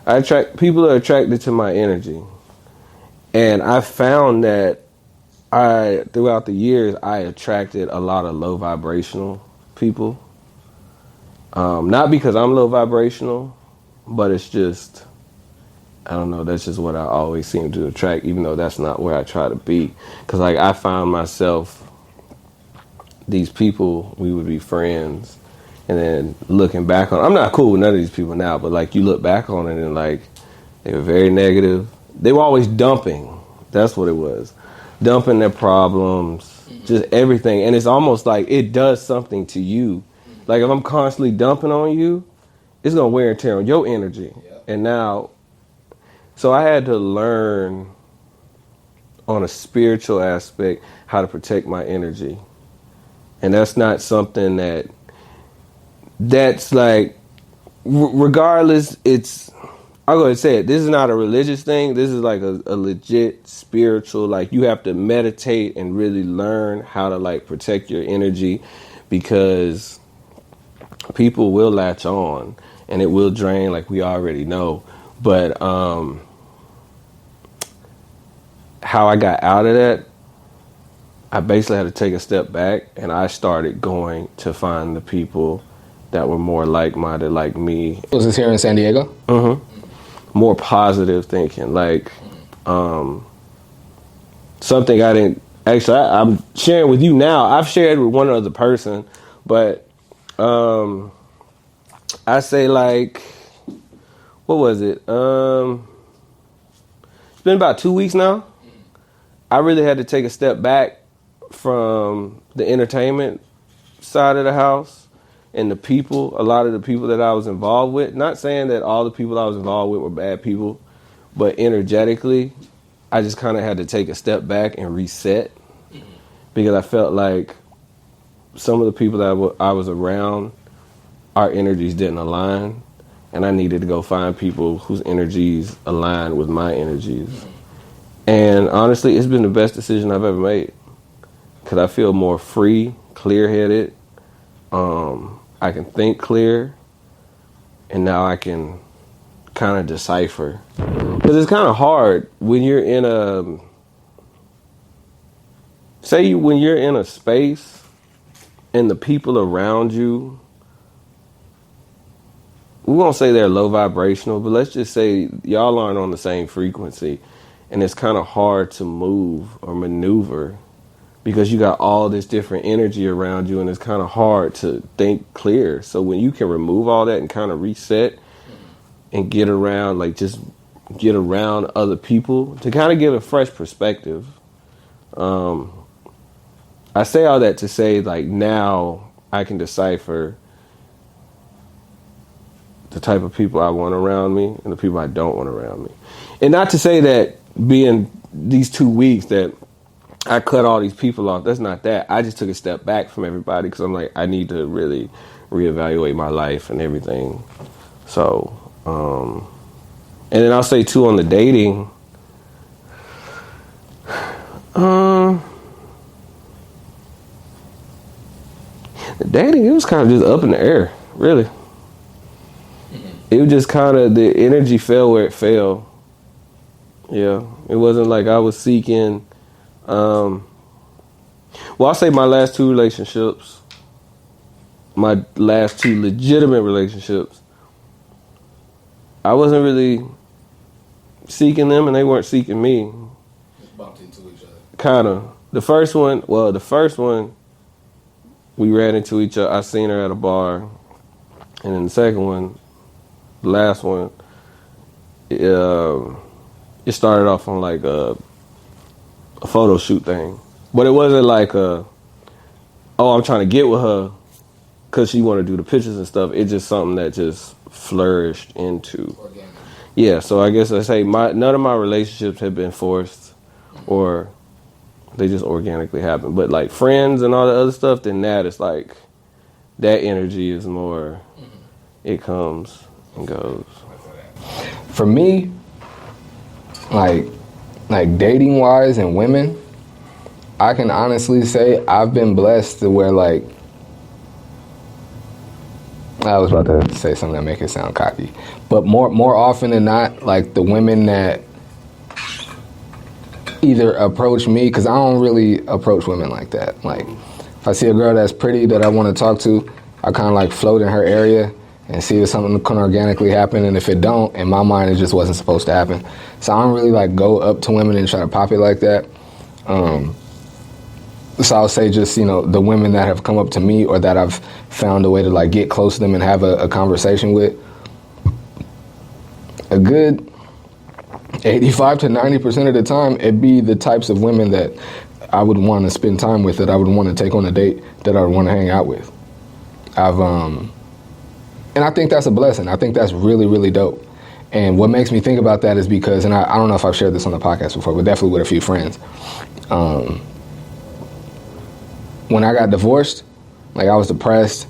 S2: I attract people that are attracted to my energy. And I found that throughout the years, I attracted a lot of low vibrational people. Not because I'm low vibrational, but it's just, I don't know, that's just what I always seem to attract, even though that's not where I try to be. Because like I found myself, these people, we would be friends, and then looking back on, I'm not cool with none of these people now, but like you look back on it and like they were very negative. They were always dumping. That's what it was. Dumping their problems, just everything. And it's almost like it does something to you. Like if I'm constantly dumping on you, it's going to wear and tear on your energy. Yep. And now, so I had to learn on a spiritual aspect how to protect my energy. And that's not something that's like, regardless, I'll go ahead and say it. This is not a religious thing. This is like a legit spiritual, like you have to meditate and really learn how to like protect your energy, because people will latch on and it will drain, like we already know. But how I got out of that, I basically had to take a step back and I started going to find the people that were more like-minded like me.
S1: Was this here in San Diego?
S2: Mm-hmm. More positive thinking, like something I didn't actually. I'm sharing with you now. I've shared with one other person, but I say like, what was it? It's been about 2 weeks now. I really had to take a step back from the entertainment side of the house. And a lot of the people that I was involved with, not saying that all the people I was involved with were bad people, but energetically, I just kind of had to take a step back and reset, because I felt like some of the people that I was around, our energies didn't align, and I needed to go find people whose energies aligned with my energies. And honestly, it's been the best decision I've ever made, because I feel more free, clear-headed. I can think clear, and now I can kind of decipher. Because it's kind of hard when you're in when you're in a space and the people around you, we won't say they're low vibrational, but let's just say y'all aren't on the same frequency, and it's kind of hard to move or maneuver, because you got all this different energy around you, and it's kind of hard to think clear. So when you can remove all that and kind of reset and get around other people to kind of get a fresh perspective, I say all that to say, like, now I can decipher the type of people I want around me and the people I don't want around me. And not to say that being these 2 weeks that I cut all these people off. That's not that. I just took a step back from everybody because I'm like, I need to really reevaluate my life and everything. So, and then I'll say too on the dating. The dating, it was kind of just up in the air, really. It was just kind of, the energy fell where it fell. Yeah, it wasn't like I was seeking. Well, I'll say my last 2 relationships, my last 2 legitimate relationships, I wasn't really seeking them and they weren't seeking me.
S1: Just bumped into each other.
S2: Kind of. The first one, we ran into each other. I seen her at a bar. And then the second one, the last one, it started off on like a photo shoot thing. But it wasn't like I'm trying to get with her because she want to do the pictures and stuff. It's just something that just flourished into.
S1: Organic.
S2: Yeah, so I guess I say none of my relationships have been forced or they just organically happen. But like friends and all the other stuff, then that is like, that energy is more, it comes and goes.
S1: For me, like dating wise and women, I can honestly say I've been blessed to where, like, I was about to say something that make it sound cocky, but more often than not, like the women that either approach me, because I don't really approach women like that. Like, if I see a girl that's pretty that I want to talk to, I kind of like float in her area and see if something can organically happen, and if it don't, in my mind, it just wasn't supposed to happen. So I don't really like go up to women and try to pop it like that. So I'll say just, the women that have come up to me or that I've found a way to like get close to them and have a conversation with, a good 85 to 90% of the time, it'd be the types of women that I would want to spend time with, that I would want to take on a date, that I would want to hang out with. And I think that's a blessing. I think that's really, really dope. And what makes me think about that is because, and I don't know if I've shared this on the podcast before, but definitely with a few friends. When I got divorced, like I was depressed.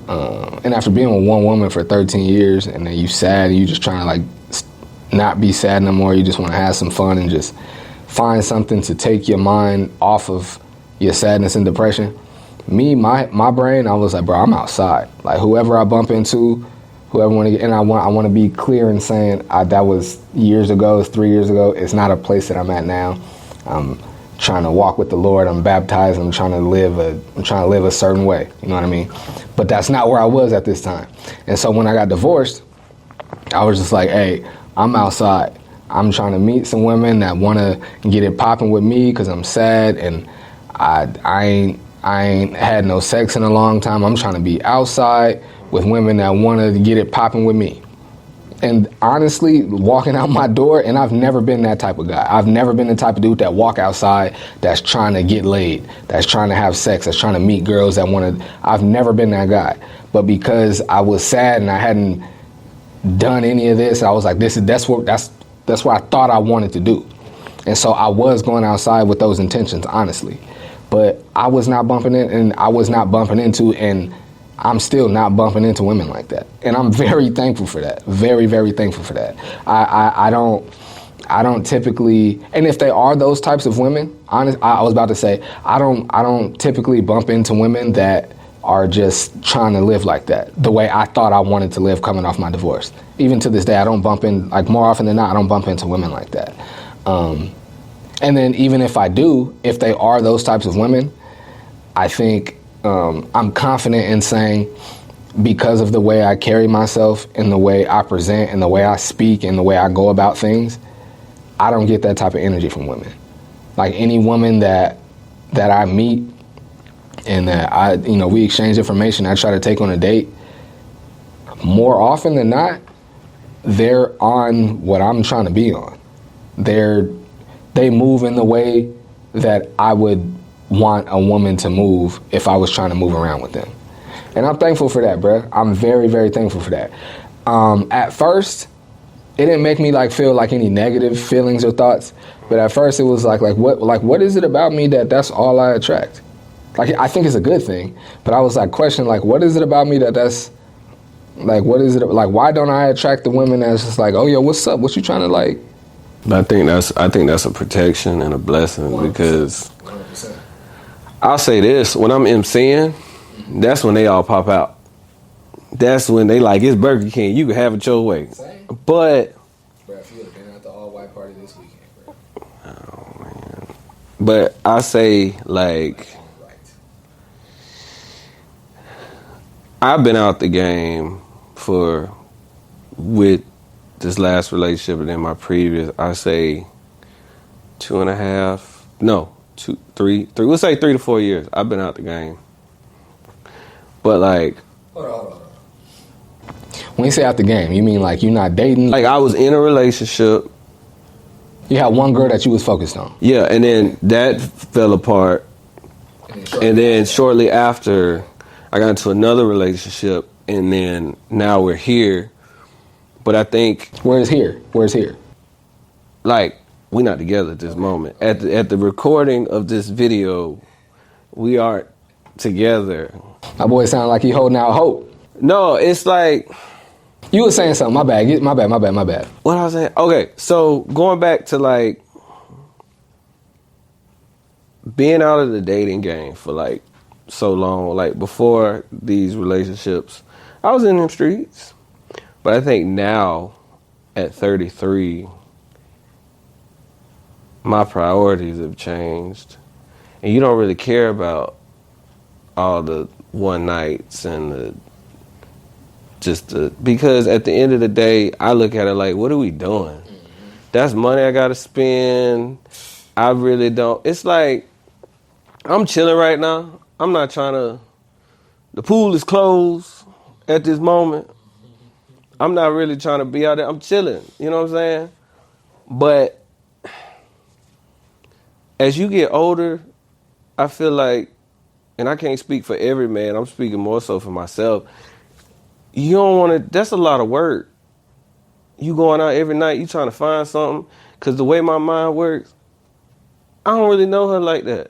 S1: And after being with one woman for 13 years, and then you sad, and you just trying to like not be sad no more. You just want to have some fun and just find something to take your mind off of your sadness and depression. Me, my brain, I was like, bro, I'm outside. Like whoever I bump into, whoever want to get, and I want to be clear in saying that was years ago, 3 years ago. It's not a place that I'm at now. I'm trying to walk with the Lord. I'm baptized. I'm trying to live a certain way. You know what I mean? But that's not where I was at this time. And so when I got divorced, I was just like, hey, I'm outside. I'm trying to meet some women that want to get it popping with me because I'm sad and I ain't had no sex in a long time. I'm trying to be outside with women that want to get it popping with me. And honestly, walking out my door, and I've never been that type of guy. I've never been the type of dude that walk outside that's trying to get laid, that's trying to have sex, that's trying to meet girls that want to. I've never been that guy. But because I was sad and I hadn't done any of this, I was like, that's what I thought I wanted to do. And so I was going outside with those intentions, honestly. But I was not bumping in, and I was not bumping into, and I'm still not bumping into women like that. And I'm very thankful for that. Very, very thankful for that. I don't typically, and if they are those types of women, I was about to say, I don't typically bump into women that are just trying to live like that, the way I thought I wanted to live coming off my divorce. Even to this day, I don't bump in, like more often than not, I don't bump into women like that. And then even if I do, if they are those types of women, I think I'm confident in saying, because of the way I carry myself and the way I present and the way I speak and the way I go about things, I don't get that type of energy from women. Like any woman that I meet and that we exchange information, I try to take on a date, more often than not, they're on what I'm trying to be on. They move in the way that I would want a woman to move if I was trying to move around with them. And I'm thankful for that, bruh. I'm very, very thankful for that. At first, it didn't make me like feel like any negative feelings or thoughts. But at first, it was like what is it about me that's all I attract? Like, I think it's a good thing, but I was like questioning, like, what is it about me that's like, what is it like? Why don't I attract the women that's just like, oh, yo, what's up? What you trying to like?
S2: I think that's a protection and a blessing 100%. Because 100%. I'll say this: when I'm MCing, that's when they all pop out. That's when they like, it's Burger King. You can have it your way. Same. But
S1: bro, if you would have been at the all-white party this weekend, bro.
S2: Oh man. But I say like. I've been out the game with this last relationship and then my previous, I say 3 we'll say 3 to 4 years. I've been out the game. But like. Hold on.
S1: When you say out the game, you mean like you're not dating?
S2: Like I was in a relationship.
S1: You had one girl that you was focused on.
S2: Yeah, and then that fell apart. And then shortly after, I got into another relationship, and then now we're here. But I think...
S1: Where's here?
S2: Like, we're not together at this moment. At the recording of this video, we aren't together.
S1: My boy sound like he holding out hope.
S2: No, it's like...
S1: You were saying something. My bad.
S2: What I was saying? Okay, so going back to, like, being out of the dating game for, like, so long, like before these relationships, I was in them streets. But I think now, at 33, my priorities have changed. And you don't really care about all the one nights and because at the end of the day, I look at it like, what are we doing? That's money I gotta spend. I really don't. It's like, I'm chilling right now. I'm not trying to, the pool is closed at this moment. I'm not really trying to be out there. I'm chilling, you know what I'm saying? But as you get older, I feel like, and I can't speak for every man, I'm speaking more so for myself, you don't want to, that's a lot of work. You going out every night, you trying to find something, because the way my mind works, I don't really know her like that.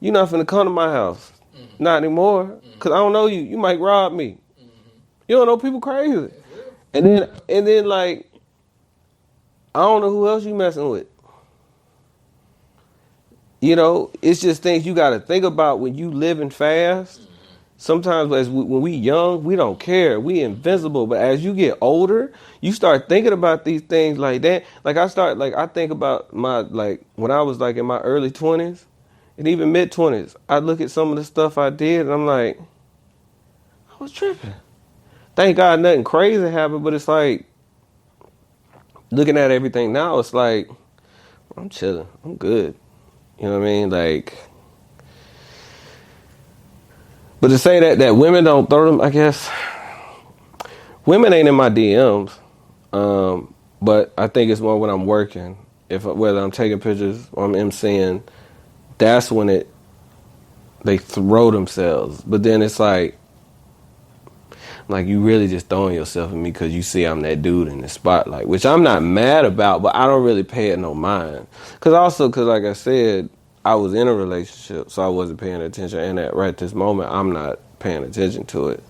S2: You're not finna come to my house. Mm-hmm. Not anymore. Because I don't know you. You might rob me. Mm-hmm. You don't know, people crazy. And then like, I don't know who else you messing with. You know, it's just things you got to think about when you living fast. Mm-hmm. Sometimes when we young, we don't care. We invincible. But as you get older, you start thinking about these things like that. Like I think about when I was like in my early 20s. And even mid-20s, I look at some of the stuff I did, and I'm like, I was tripping. Thank God nothing crazy happened, but it's like, looking at everything now, it's like, I'm chilling. I'm good. You know what I mean? Like, but to say that women don't throw them, I guess, women ain't in my DMs, but I think it's more when I'm working. Whether I'm taking pictures or I'm emceeing, that's when they throw themselves. But then it's like you really just throwing yourself at me because you see I'm that dude in the spotlight, which I'm not mad about, but I don't really pay it no mind. Because like I said, I was in a relationship, so I wasn't paying attention. And right this moment, I'm not paying attention to it.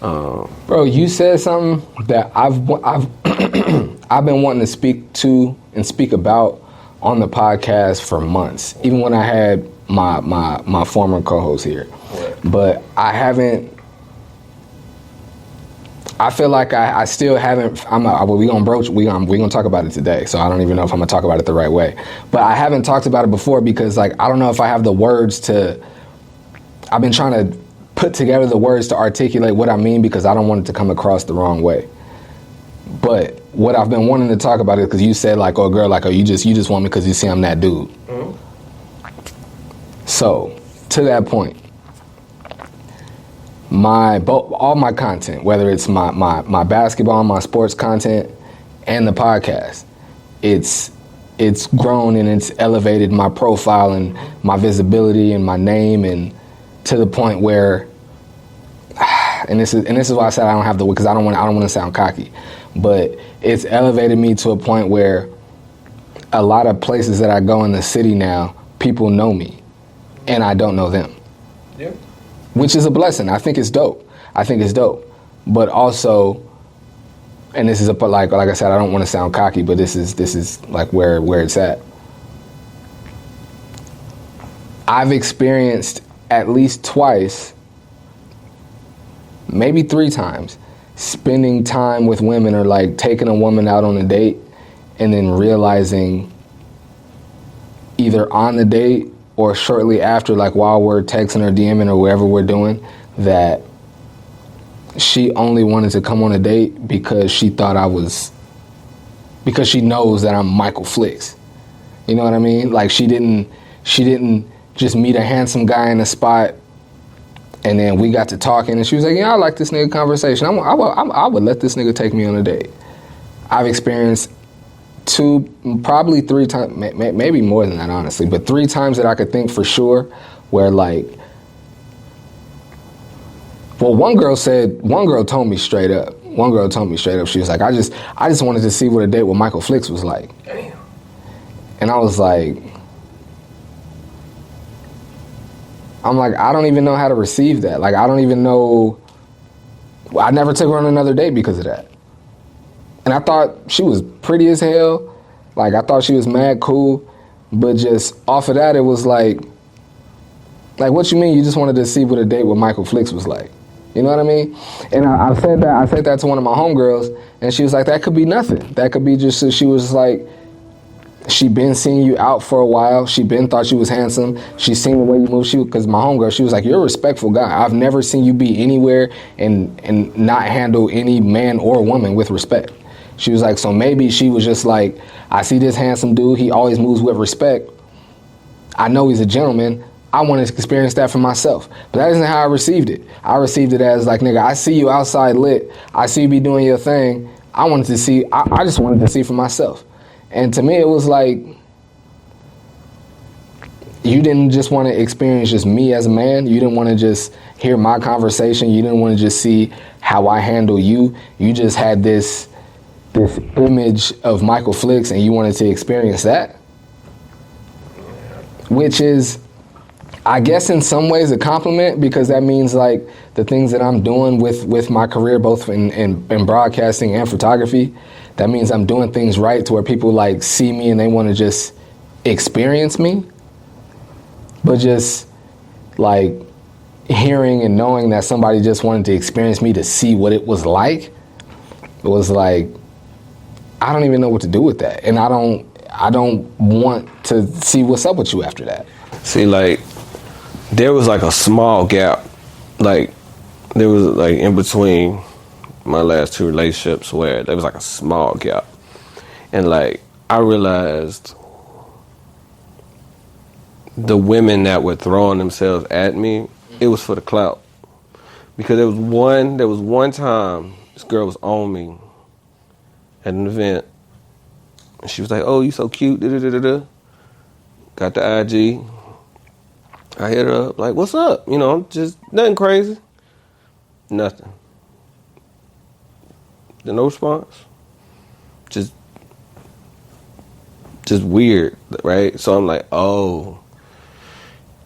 S1: Bro, you said something that I've been wanting to speak to and speak about on the podcast for months, even when I had my former co-host here. But I haven't, I feel like I still haven't, we're gonna talk about it today, so I don't even know if I'm gonna talk about it the right way. But I haven't talked about it before because like, I don't know if I have the words I've been trying to put together the words to articulate what I mean because I don't want it to come across the wrong way. But what I've been wanting to talk about is because you said like, oh girl, like, oh you just want me because you see I'm that dude. Mm-hmm. So to that point, all my content, whether it's my basketball, my sports content, and the podcast, it's it's grown and it's elevated my profile and my visibility and my name, and to the point where, and this is why I said I don't have the, because I don't want to sound cocky, but it's elevated me to a point where a lot of places that I go in the city now, people know me and I don't know them.
S2: Yeah.
S1: Which is a blessing. I think it's dope. But also, and this is like I said, I don't want to sound cocky, but this is like where it's at. I've experienced at least twice, maybe 3 times, spending time with women or like taking a woman out on a date and then realizing either on the date or shortly after, like while we're texting or DMing or whatever we're doing, that she only wanted to come on a date because she knows that I'm Michael Flix. You know what I mean? Like she didn't just meet a handsome guy in a spot and then we got to talking and she was like, yeah, I like this nigga conversation. I would let this nigga take me on a date. I've experienced 2, probably 3 times, maybe more than that, honestly, but 3 times that I could think for sure where like, well, one girl told me straight up, she was like, I just wanted to see what a date with Michael Flix was like.
S2: Damn.
S1: And I was like, I don't even know how to receive that. Like, I don't even know, I never took her on another date because of that. And I thought she was pretty as hell. Like, I thought she was mad cool. But just off of that, it was like, what you mean you just wanted to see what a date with Michael Flix was like? You know what I mean? And I said that to one of my homegirls, and she was like, that could be nothing. That could be just, she was like, she been seeing you out for a while. She been thought you was handsome. She seen the way you move. Because my homegirl, she was like, you're a respectful guy. I've never seen you be anywhere and not handle any man or woman with respect. She was like, so maybe she was just like, I see this handsome dude. He always moves with respect. I know he's a gentleman. I want to experience that for myself. But that isn't how I received it. I received it as like, nigga, I see you outside lit. I see you be doing your thing. I just wanted to see for myself. And to me, it was like, you didn't just want to experience just me as a man. You didn't want to just hear my conversation. You didn't want to just see how I handle you. You just had this image of Michael Flix and you wanted to experience that. Which is, I guess in some ways a compliment, because that means like the things that I'm doing with my career, both in broadcasting and photography, that means I'm doing things right to where people like see me and they want to just experience me. But just like hearing and knowing that somebody just wanted to experience me to see what it was like, it was like, I don't even know what to do with that. And I don't want to see what's up with you after that.
S2: See, like, there was like a small gap. Like, there was like in between my last 2 relationships where there was like a small gap. And like, I realized the women that were throwing themselves at me, it was for the clout. Because there was one time this girl was on me at an event. And she was like, oh, you so cute, da-da-da-da-da. Got the IG. I hit her up, like, what's up? You know, just nothing crazy. Nothing. No response. Just weird, right? So I'm like, oh,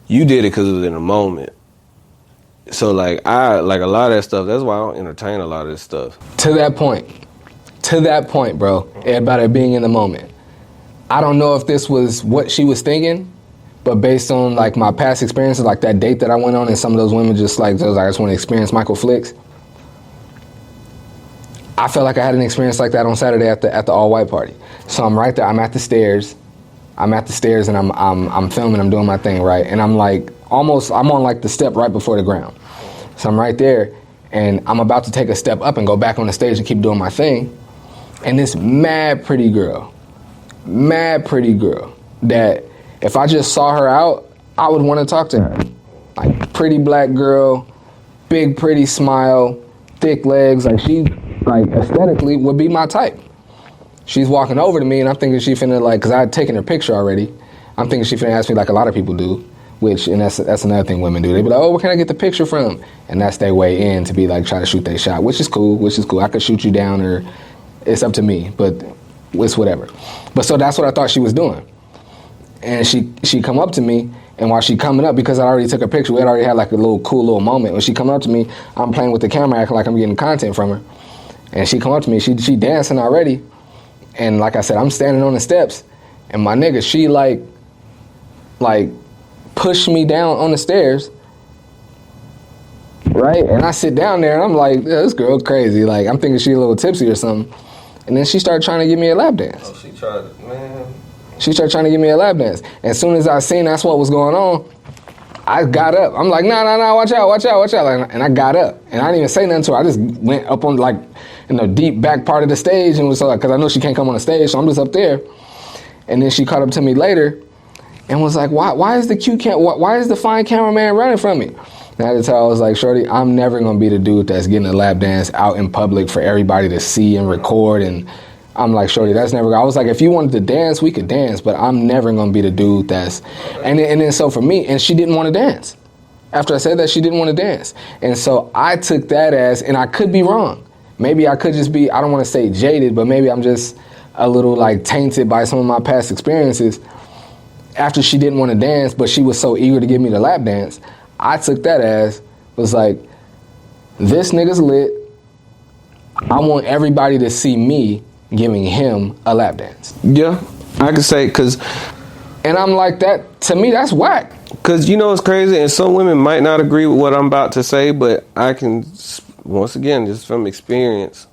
S2: you did it because it was in a moment. So like, a lot of that stuff, that's why I don't entertain a lot of this stuff.
S1: To that point, bro, about it being in the moment. I don't know if this was what she was thinking, but based on like my past experiences, like that date that I went on and some of those women just like, I just want to experience Michael Flix. I felt like I had an experience like that on Saturday at the all-white party. So I'm right there, I'm at the stairs and I'm filming, I'm doing my thing, right? And I'm like, I'm on like the step right before the ground. So I'm right there and I'm about to take a step up and go back on the stage and keep doing my thing. And this mad pretty girl that if I just saw her out, I would want to talk to her. Like, pretty black girl, big pretty smile, thick legs, like she, like, aesthetically would be my type. She's walking over to me, and I'm thinking she finna, like, because I had taken her picture already. I'm thinking she finna ask me like a lot of people do, and that's another thing women do. They be like, oh, where can I get the picture from? And that's their way in to be like, try to shoot their shot, which is cool. I could shoot you down, or it's up to me, but it's whatever. But so that's what I thought she was doing. And she come up to me, and while she coming up, because I already took a picture, we had already had like a little cool little moment. When she coming up to me, I'm playing with the camera, acting like I'm getting content from her. And she come up to me, she dancing already. And like I said, I'm standing on the steps, and my nigga, she like pushed me down on the stairs, right? And I sit down there, and I'm like, yeah, this girl crazy. Like, I'm thinking she a little tipsy or something. And then she started trying to give me a lap dance.
S2: Oh, she tried, man.
S1: She started trying to give me a lap dance. As soon as I seen that's what was going on, I got up. I'm like, nah, watch out. And I got up. And I didn't even say nothing to her. I just went up on, like, in the deep back part of the stage, and was like, because I know she can't come on the stage, so I'm just up there. And then she caught up to me later and was like, why is the fine cameraman running from me? And I had to tell her, I was like, shorty, I'm never going to be the dude that's getting a lap dance out in public for everybody to see and record. And I'm like, shorty, that's never, I was like, if you wanted to dance, we could dance, but I'm never going to be the dude that's, and then so for me, and she didn't want to dance. After I said that, she didn't want to dance. And so I took that as, and I could be wrong. Maybe I could just be, I don't want to say jaded, but maybe I'm just a little like tainted by some of my past experiences. After she didn't want to dance, but she was so eager to give me the lap dance, I took that as, was like, this nigga's lit. I want everybody to see me giving him a lap dance.
S2: Yeah, I can say, because...
S1: And I'm like, that, to me, that's whack.
S2: Because, you know, it's crazy, and some women might not agree with what I'm about to say, but I can, once again, just from experience,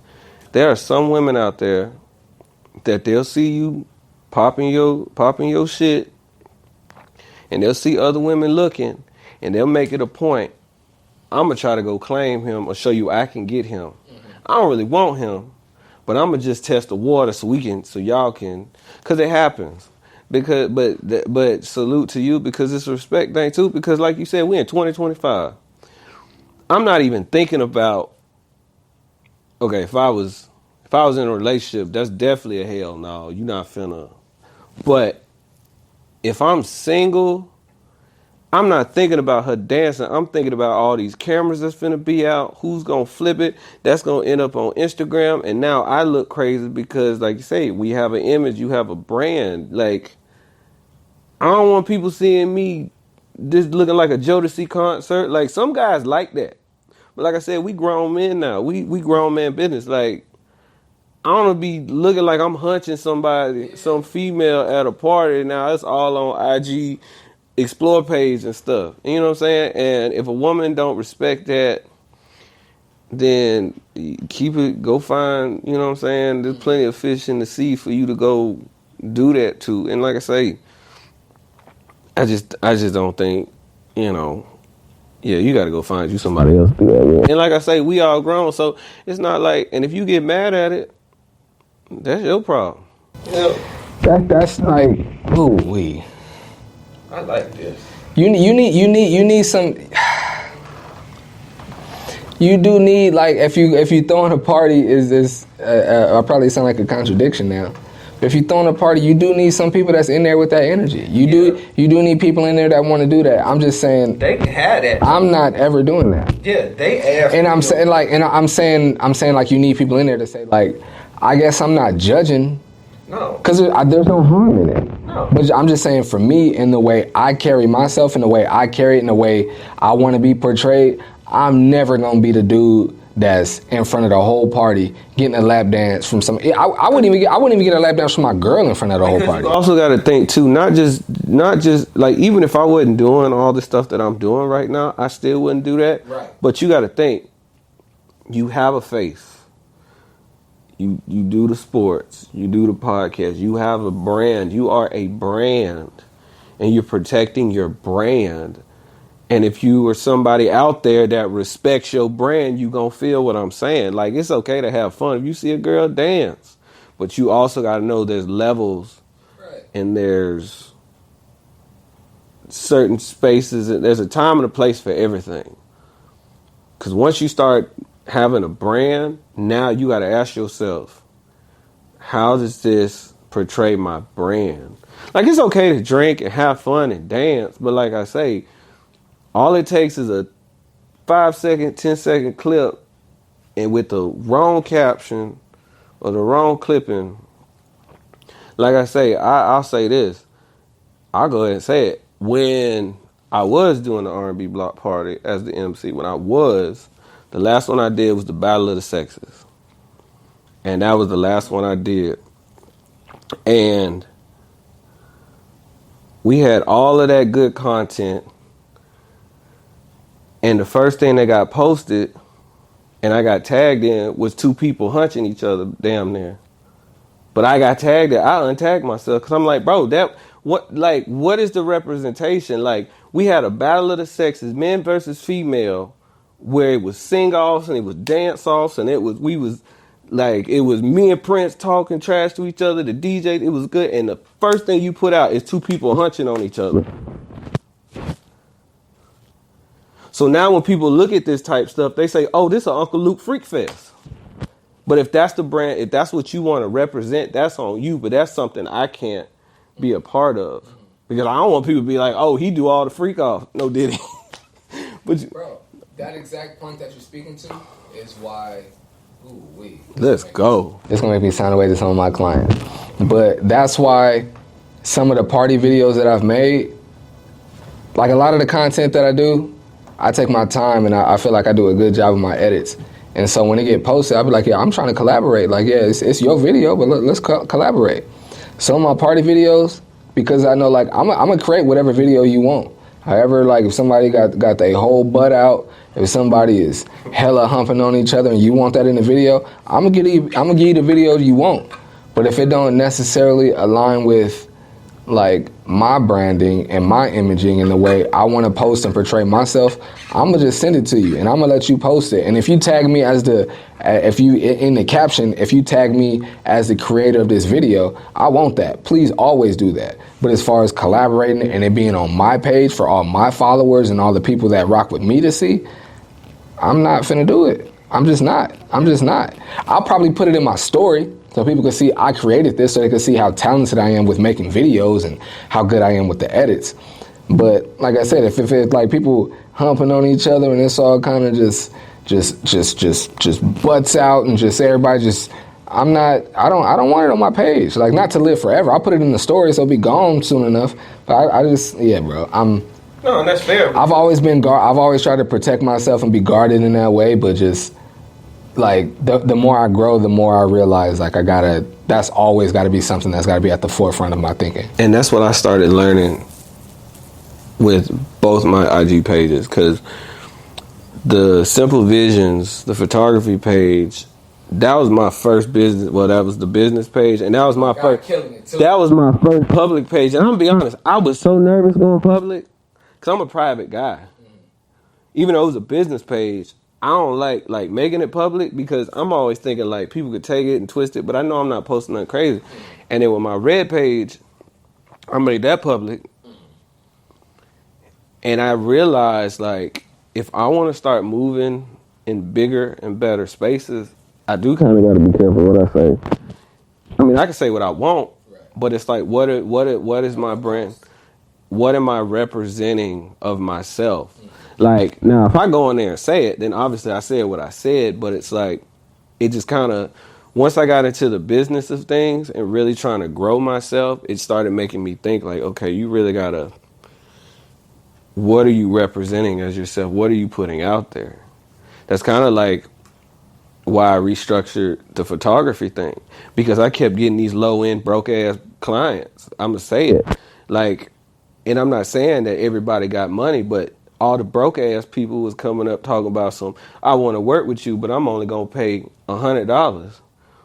S2: there are some women out there that they'll see you popping your shit, and they'll see other women looking, and they'll make it a point, I'm going to try to go claim him or show you I can get him. Mm-hmm. I don't really want him, but I'm going to just test the water so y'all can, because it happens. But salute to you, because it's a respect thing too, because like you said, we in 2025. I'm not even thinking about, okay, if I was in a relationship, that's definitely a hell no, you're not finna. But if I'm single, I'm not thinking about her dancing. I'm thinking about all these cameras that's finna be out, who's gonna flip it, that's gonna end up on Instagram, and now I look crazy because, like you say, we have an image, you have a brand. Like, I don't want people seeing me just looking like a Jodeci concert. Like, some guys like that. But like I said, we grown men now. We grown man business. Like, I don't want to be looking like I'm hunching somebody, some female at a party. Now it's all on IG explore page and stuff. You know what I'm saying? And if a woman don't respect that, then keep it, go find, you know what I'm saying? There's plenty of fish in the sea for you to go do that to. And like I say, I just don't think, you know, yeah, you got to go find you somebody else to do that with. And like I say, we all grown, so it's not like, and if you get mad at it, that's your problem.
S1: Yeah. That's like, ooh wee.
S2: I like this.
S1: You need some. You do need, like, if you throwing a party, I probably sound like a contradiction now. If you throwing a party, you do need some people that's in there with that energy. You do need people in there that want to do that. I'm just saying
S2: they can have that.
S1: I'm not ever doing that.
S2: Yeah, they ask.
S1: And I'm saying like, I'm saying like you need people in there to say like, I guess I'm not judging.
S2: No.
S1: Because there's no harm in it. No. But I'm just saying, for me, in the way I carry myself, in the way I carry it, in the way I want to be portrayed, I'm never gonna be the dude that's in front of the whole party getting a lap dance from some. I wouldn't even get a lap dance from my girl in front of the whole party.
S2: You also got to think too, not just like, even if I wasn't doing all the stuff that I'm doing right now, I still wouldn't do that.
S1: Right.
S2: But you got to think, you have a face. You do the sports, you do the podcast, you have a brand, you are a brand, and you're protecting your brand. And if you are somebody out there that respects your brand, you gonna feel what I'm saying. Like, it's okay to have fun. If you see a girl dance, but you also got to know there's levels, right, and there's certain spaces, and there's a time and a place for everything. Because once you start having a brand, now you got to ask yourself, how does this portray my brand? Like, it's okay to drink and have fun and dance, but like I say, all it takes is a 5-second, 10-second clip, and with the wrong caption or the wrong clipping, like I say, I'll say this. I'll go ahead and say it. When I was doing the R&B block party as the MC, the last one I did was the Battle of the Sexes. And that was the last one I did. And we had all of that good content. And the first thing that got posted and I got tagged in was 2 people hunching each other damn near. But I got tagged in. I untagged myself because I'm like, bro, what is the representation? Like, we had a battle of the sexes, men versus female, where it was sing-offs and it was dance-offs and it was me and Prince talking trash to each other, the DJ, it was good. And the first thing you put out is 2 people hunching on each other. So now when people look at this type stuff, they say, oh, this is Uncle Luke Freak Fest. But if that's the brand, if that's what you want to represent, that's on you. But that's something I can't be a part of. Because I don't want people to be like, oh, he do all the freak off. No, did he?
S3: Bro, that exact point that you're speaking to is why,
S2: let's go.
S1: It's going to make me sound away to some of my clients. But that's why some of the party videos that I've made, like a lot of the content that I do, I take my time and I feel like I do a good job of my edits. And so when it get posted, I'll be like, yeah, I'm trying to collaborate. Like, yeah, it's your video, but let's collaborate. Some of my party videos, because I know, like, I'm going to create whatever video you want. However, like, if somebody got their whole butt out, if somebody is hella humping on each other and you want that in the video, I'm going to give you the video you want. But if it don't necessarily align with, like, my branding and my imaging and the way I want to post and portray myself, I'm going to just send it to you and I'm going to let you post it. And if you tag me in the caption, if you tag me as the creator of this video, I want that. Please always do that. But as far as collaborating and it being on my page for all my followers and all the people that rock with me to see, I'm not finna do it. I'm just not. I'll probably put it in my story so people can see I created this, so they can see how talented I am with making videos and how good I am with the edits. But like I said, if it's like people humping on each other and it's all kind of just butts out and just everybody just, I don't want it on my page. Like, not to live forever. I'll put it in the story so it'll be gone soon enough. But
S2: No, that's fair.
S1: I've always tried to protect myself and be guarded in that way, but just, like, the more I grow, the more I realize, like, that's always got to be something that's got to be at the forefront of my thinking.
S2: And that's what I started learning with both my IG pages, because the Simple Visions, the photography page, that was my first business. Well, that was the business page, and that was my first. That was my first public page, and I'm gonna be honest, I was so nervous going public, because I'm a private guy. Even though it was a business page, I don't like making it public, because I'm always thinking, like, people could take it and twist it, but I know I'm not posting nothing crazy. And then with my red page, I made that public. And I realized, like, if I want to start moving in bigger and better spaces, I do kind of got to be careful what I say. I mean, I can say what I want, but it's like, what is my brand? What am I representing of myself? Like, now, if I go in there and say it, then obviously I said what I said, but it's like, it just kind of, once I got into the business of things and really trying to grow myself, it started making me think, like, okay, you really got to, what are you representing as yourself? What are you putting out there? That's kind of like why I restructured the photography thing, because I kept getting these low-end, broke-ass clients. I'm going to say it. Like, and I'm not saying that everybody got money, but all the broke-ass people was coming up talking about I want to work with you, but I'm only going to pay $100.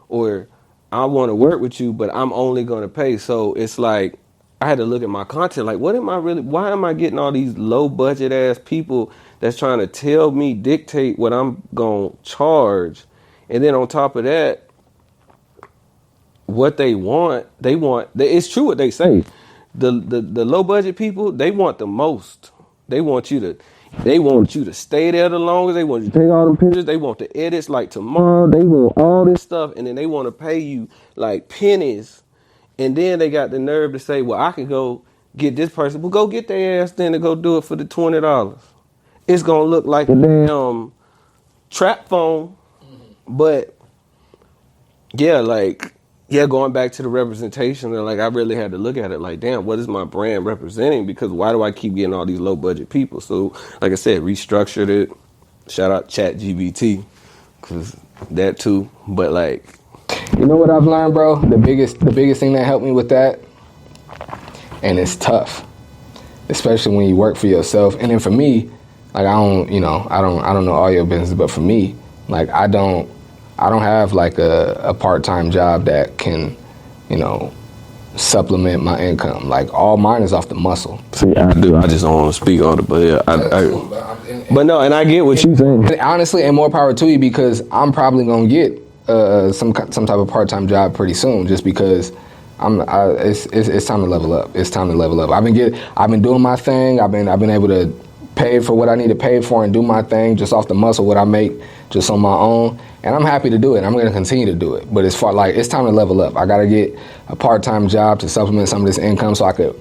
S2: Or, I want to work with you, but I'm only going to pay. So it's like, I had to look at my content, like, why am I getting all these low budget ass people that's trying to dictate what I'm going to charge? And then on top of that, what they want, it's true what they say. The low budget people, they want the most. They want you to, They want you to stay there the longest. They want you to take all them pictures. They want the edits like tomorrow. They want all this stuff. And then they want to pay you like pennies. And then they got the nerve to say, well, I can go get this person. Well, go get their ass then to go do it for the $20. It's going to look like a damn trap phone. But, yeah, like, yeah, going back to the representation, like, I really had to look at it like, damn, what is my brand representing? Because why do I keep getting all these low-budget people? So, like I said, restructured it. Shout out ChatGPT, because that too. But, like,
S1: you know what I've learned, bro? The biggest thing that helped me with that, and it's tough, especially when you work for yourself. And then for me, like, I don't know all your business, but for me, like, I don't have like a part-time job that can, supplement my income. Like, all mine is off the muscle.
S2: See, I do. I just don't want to speak on it, but yeah, but no, and I get what you're saying.
S1: And honestly, and more power to you, because I'm probably gonna get some type of part-time job pretty soon, just because it's time to level up. It's time to level up. I've been doing my thing. I've been able to pay for what I need to pay for and do my thing just off the muscle, what I make just on my own. And I'm happy to do it. I'm going to continue to do it. But it's time to level up. I got to get a part-time job to supplement some of this income so I could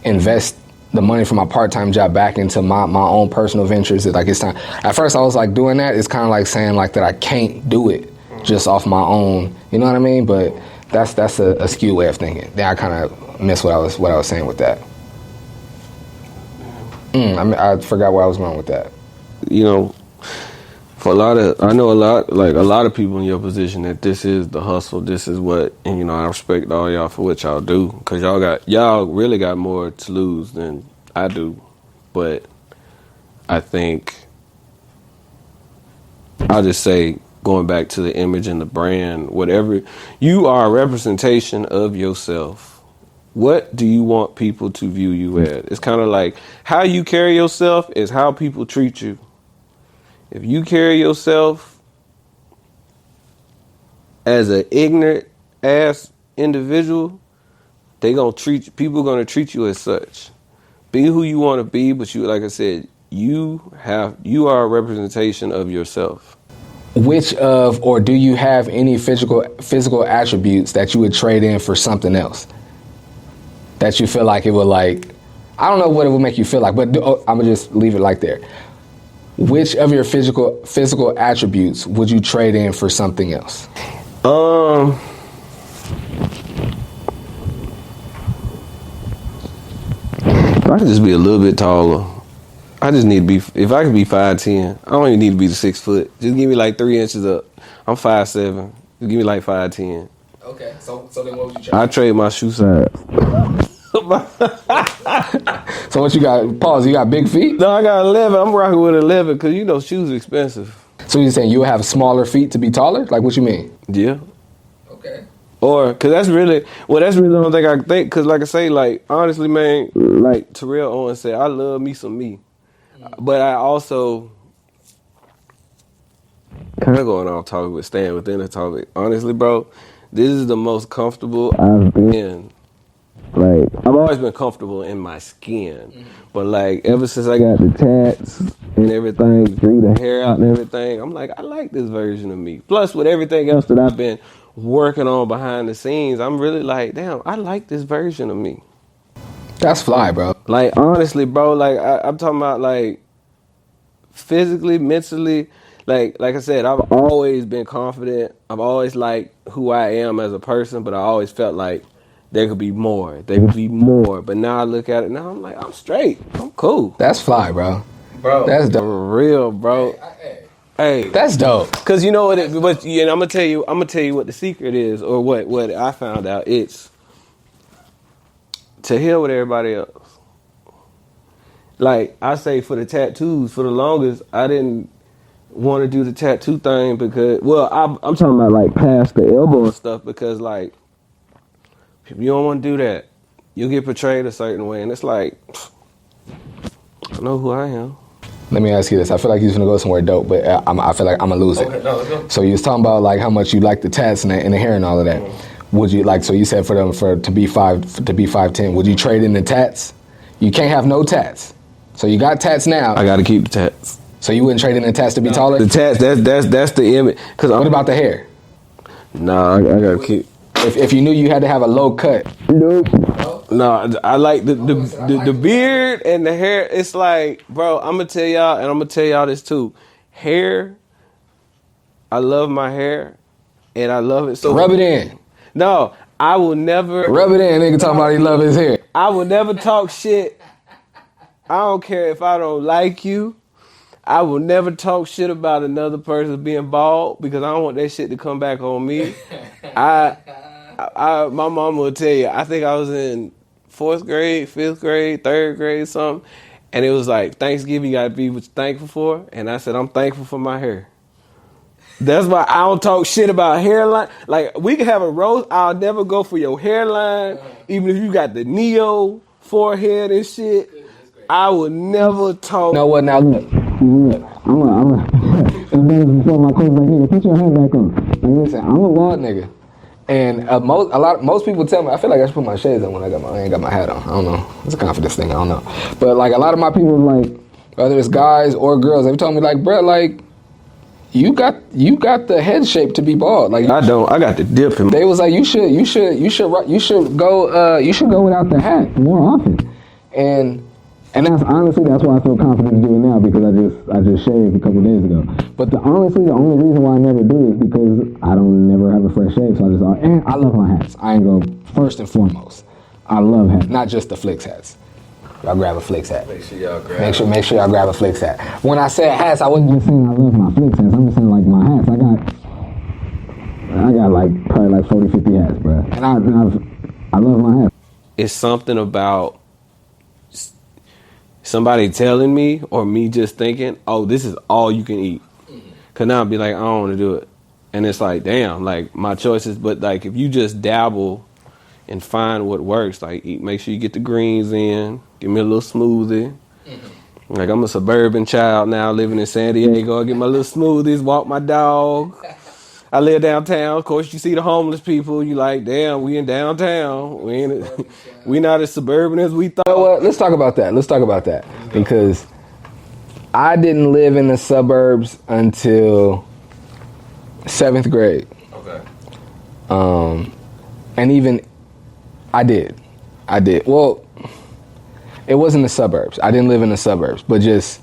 S1: invest the money from my part-time job back into my own personal ventures. Like, it's time. At first I was like doing that. It's kind of like saying like that I can't do it just off my own. You know what I mean? But that's a skewed way of thinking. Then I kind of missed what I was saying with that. I forgot where I was going with that.
S2: For I know a lot of people in your position that this is the hustle. This is what, and I respect all y'all for what y'all do, because y'all really got more to lose than I do. But I think I'll just say, going back to the image and the brand, whatever, you are a representation of yourself. What do you want people to view you as? It's kind of like how you carry yourself is how people treat you. If you carry yourself as an ignorant ass individual, people gonna treat you as such. Be who you want to be, but like I said, you are a representation of yourself.
S1: Or do you have any physical attributes that you would trade in for something else? That you feel like it would, like, I don't know what it would make you feel like, but I'm gonna just leave it like there. Which of your physical attributes would you trade in for something else?
S2: If I could just be a little bit taller. I just need to be, if I could be 5'10", I don't even need to be the 6 foot. Just give me like 3 inches up. I'm 5'7". Just give me like 5'10".
S3: Okay, so then what would you trade?
S2: I trade my shoe size.
S1: So what you got? Pause. You got big feet?
S2: No, I got 11. I'm rocking with 11 because shoes are expensive.
S1: So you're saying you would have smaller feet to be taller? Like, what you mean?
S2: Yeah.
S3: Okay.
S2: Or, because that's really the only thing I think. Because, like I say, like, honestly, man, like Terrell Owens said, I love me some me. But I also, kind of going off topic, but staying within the topic. Honestly, bro, this is the most comfortable I've been. Like, I've always been comfortable in my skin. But, like, ever since I got the tats and everything, grew the hair out and everything, I'm like, I like this version of me. Plus, with everything else that I've been working on behind the scenes, I'm really like, damn, I like this version of me.
S1: That's fly, bro.
S2: Like, honestly, bro, like, I'm talking about, like, physically, mentally. Like I said, I've always been confident. I've always liked who I am as a person, but I always felt like there could be more. There could be more. But now I look at it, now I'm like, I'm straight. I'm cool.
S1: That's fly, bro.
S3: Bro.
S1: That's dope.
S2: For real, bro. Hey.
S1: That's dope.
S2: Cause you know what I'm gonna tell you what the secret is, or what I found out. It's to hell with everybody else. Like, I say for the tattoos, for the longest, I didn't want to do the tattoo thing because, well, I'm talking about like past the elbow and stuff, because like, if you don't want to do that, you'll get portrayed a certain way, and it's like, I know who I am.
S1: Let me ask you this. I feel like he's gonna go somewhere dope, but I feel like I'm gonna lose it.
S3: Okay, no, let's go.
S1: So you was talking about like how much you like the tats and the hair and all of that. Would you like? So you said to be 5'10", would you trade in the tats? You can't have no tats. So you got tats now.
S2: I gotta keep the tats.
S1: So you wouldn't trade in the tats to be taller?
S2: The tats, that's the image.
S1: What about the hair?
S2: Nah, I gotta keep.
S1: If you knew you had to have a low cut.
S2: Nope. No, I like the beard and the hair. It's like, bro, I'm gonna tell y'all, and I'm gonna tell y'all this too. Hair, I love my hair, and I love it so.
S1: Rub it in.
S2: No, I will never.
S1: Rub it in. Nigga talking about he love his hair.
S2: I will never talk shit. I don't care if I don't like you. I will never talk shit about another person being bald because I don't want that shit to come back on me. My mom will tell you, I think I was in 4th grade, 5th grade, 3rd grade, something. And it was like, Thanksgiving, you gotta be what you're thankful for. And I said, I'm thankful for my hair. That's why I don't talk shit about hairline. Like, we can have a roast. I'll never go for your hairline. Even if you got the Neo forehead and shit. I would never talk.
S1: You know what, now look. I'm before my coach like, nigga, put your hat back on. And listen, I'm a bald nigga. And most people tell me, I feel like I should put my shades on when I ain't got my hat on. I don't know. It's a confidence thing. I don't know. But like a lot of my people, like whether it's guys or girls, they've told me like, bro, like you got the head shape to be bald. Like
S2: I don't. I got the dip in.
S1: They was like, you should go without the hat more often. And that's honestly, that's why I feel confident to do it now, because I just shaved a couple days ago. But the only reason why I never do is because I don't never have a fresh shave. So and I love my hats. I ain't go first and foremost. I love hats, not just the Flix hats. Y'all grab a Flix hat.
S3: Make sure y'all grab.
S1: Make sure y'all grab a Flix hat. When I said hats, I wasn't just saying I love my Flix hats. I'm just saying like my hats. I got like probably like 40, 50 hats, bro. And I love my hats.
S2: It's something about somebody telling me or me just thinking, oh, this is all you can eat. Cause now I'll be like, I don't want to do it. And it's like, damn, like my choices. But like if you just dabble and find what works, like make sure you get the greens in, give me a little smoothie. Like I'm a suburban child now living in San Diego. I get my little smoothies, walk my dog. I live downtown. Of course, you see the homeless people. You like, damn, we in downtown. We not as suburban as we thought.
S1: You know what? Let's talk about that. Because I didn't live in the suburbs until 7th grade.
S3: Okay.
S1: And even I did. Well, it wasn't the suburbs. I didn't live in the suburbs, but just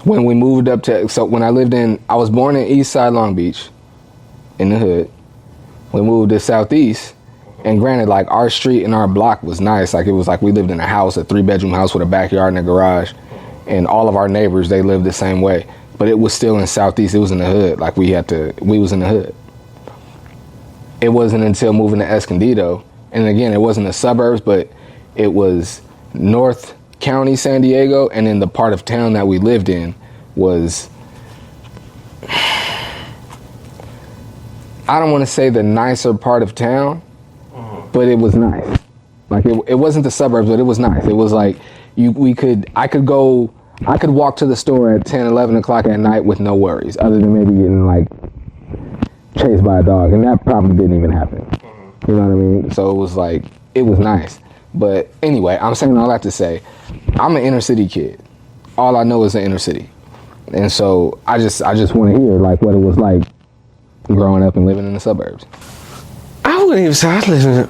S1: when we moved up to, so when I was born in East Side Long Beach, in the hood. We moved to Southeast, and granted, like our street and our block was nice. Like it was like we lived in a house, a 3-bedroom house with a backyard and a garage, and all of our neighbors, they lived the same way. But it was still in Southeast. It was in the hood. Like we was in the hood. It wasn't until moving to Escondido, and again, it wasn't the suburbs, but it was North County, San Diego, and then the part of town that we lived in was, I don't want to say the nicer part of town, but it was nice. Like it wasn't the suburbs, but it was nice. It was like I could walk to the store at 10, 11 o'clock at night with no worries, other than maybe getting like chased by a dog, and that probably didn't even happen. You know what I mean? So it was like, it was nice. But anyway, I'm saying all that to say, I'm an inner city kid. All I know is the inner city. And so I just want to hear like what it was like growing up and living in the suburbs.
S2: I wouldn't even say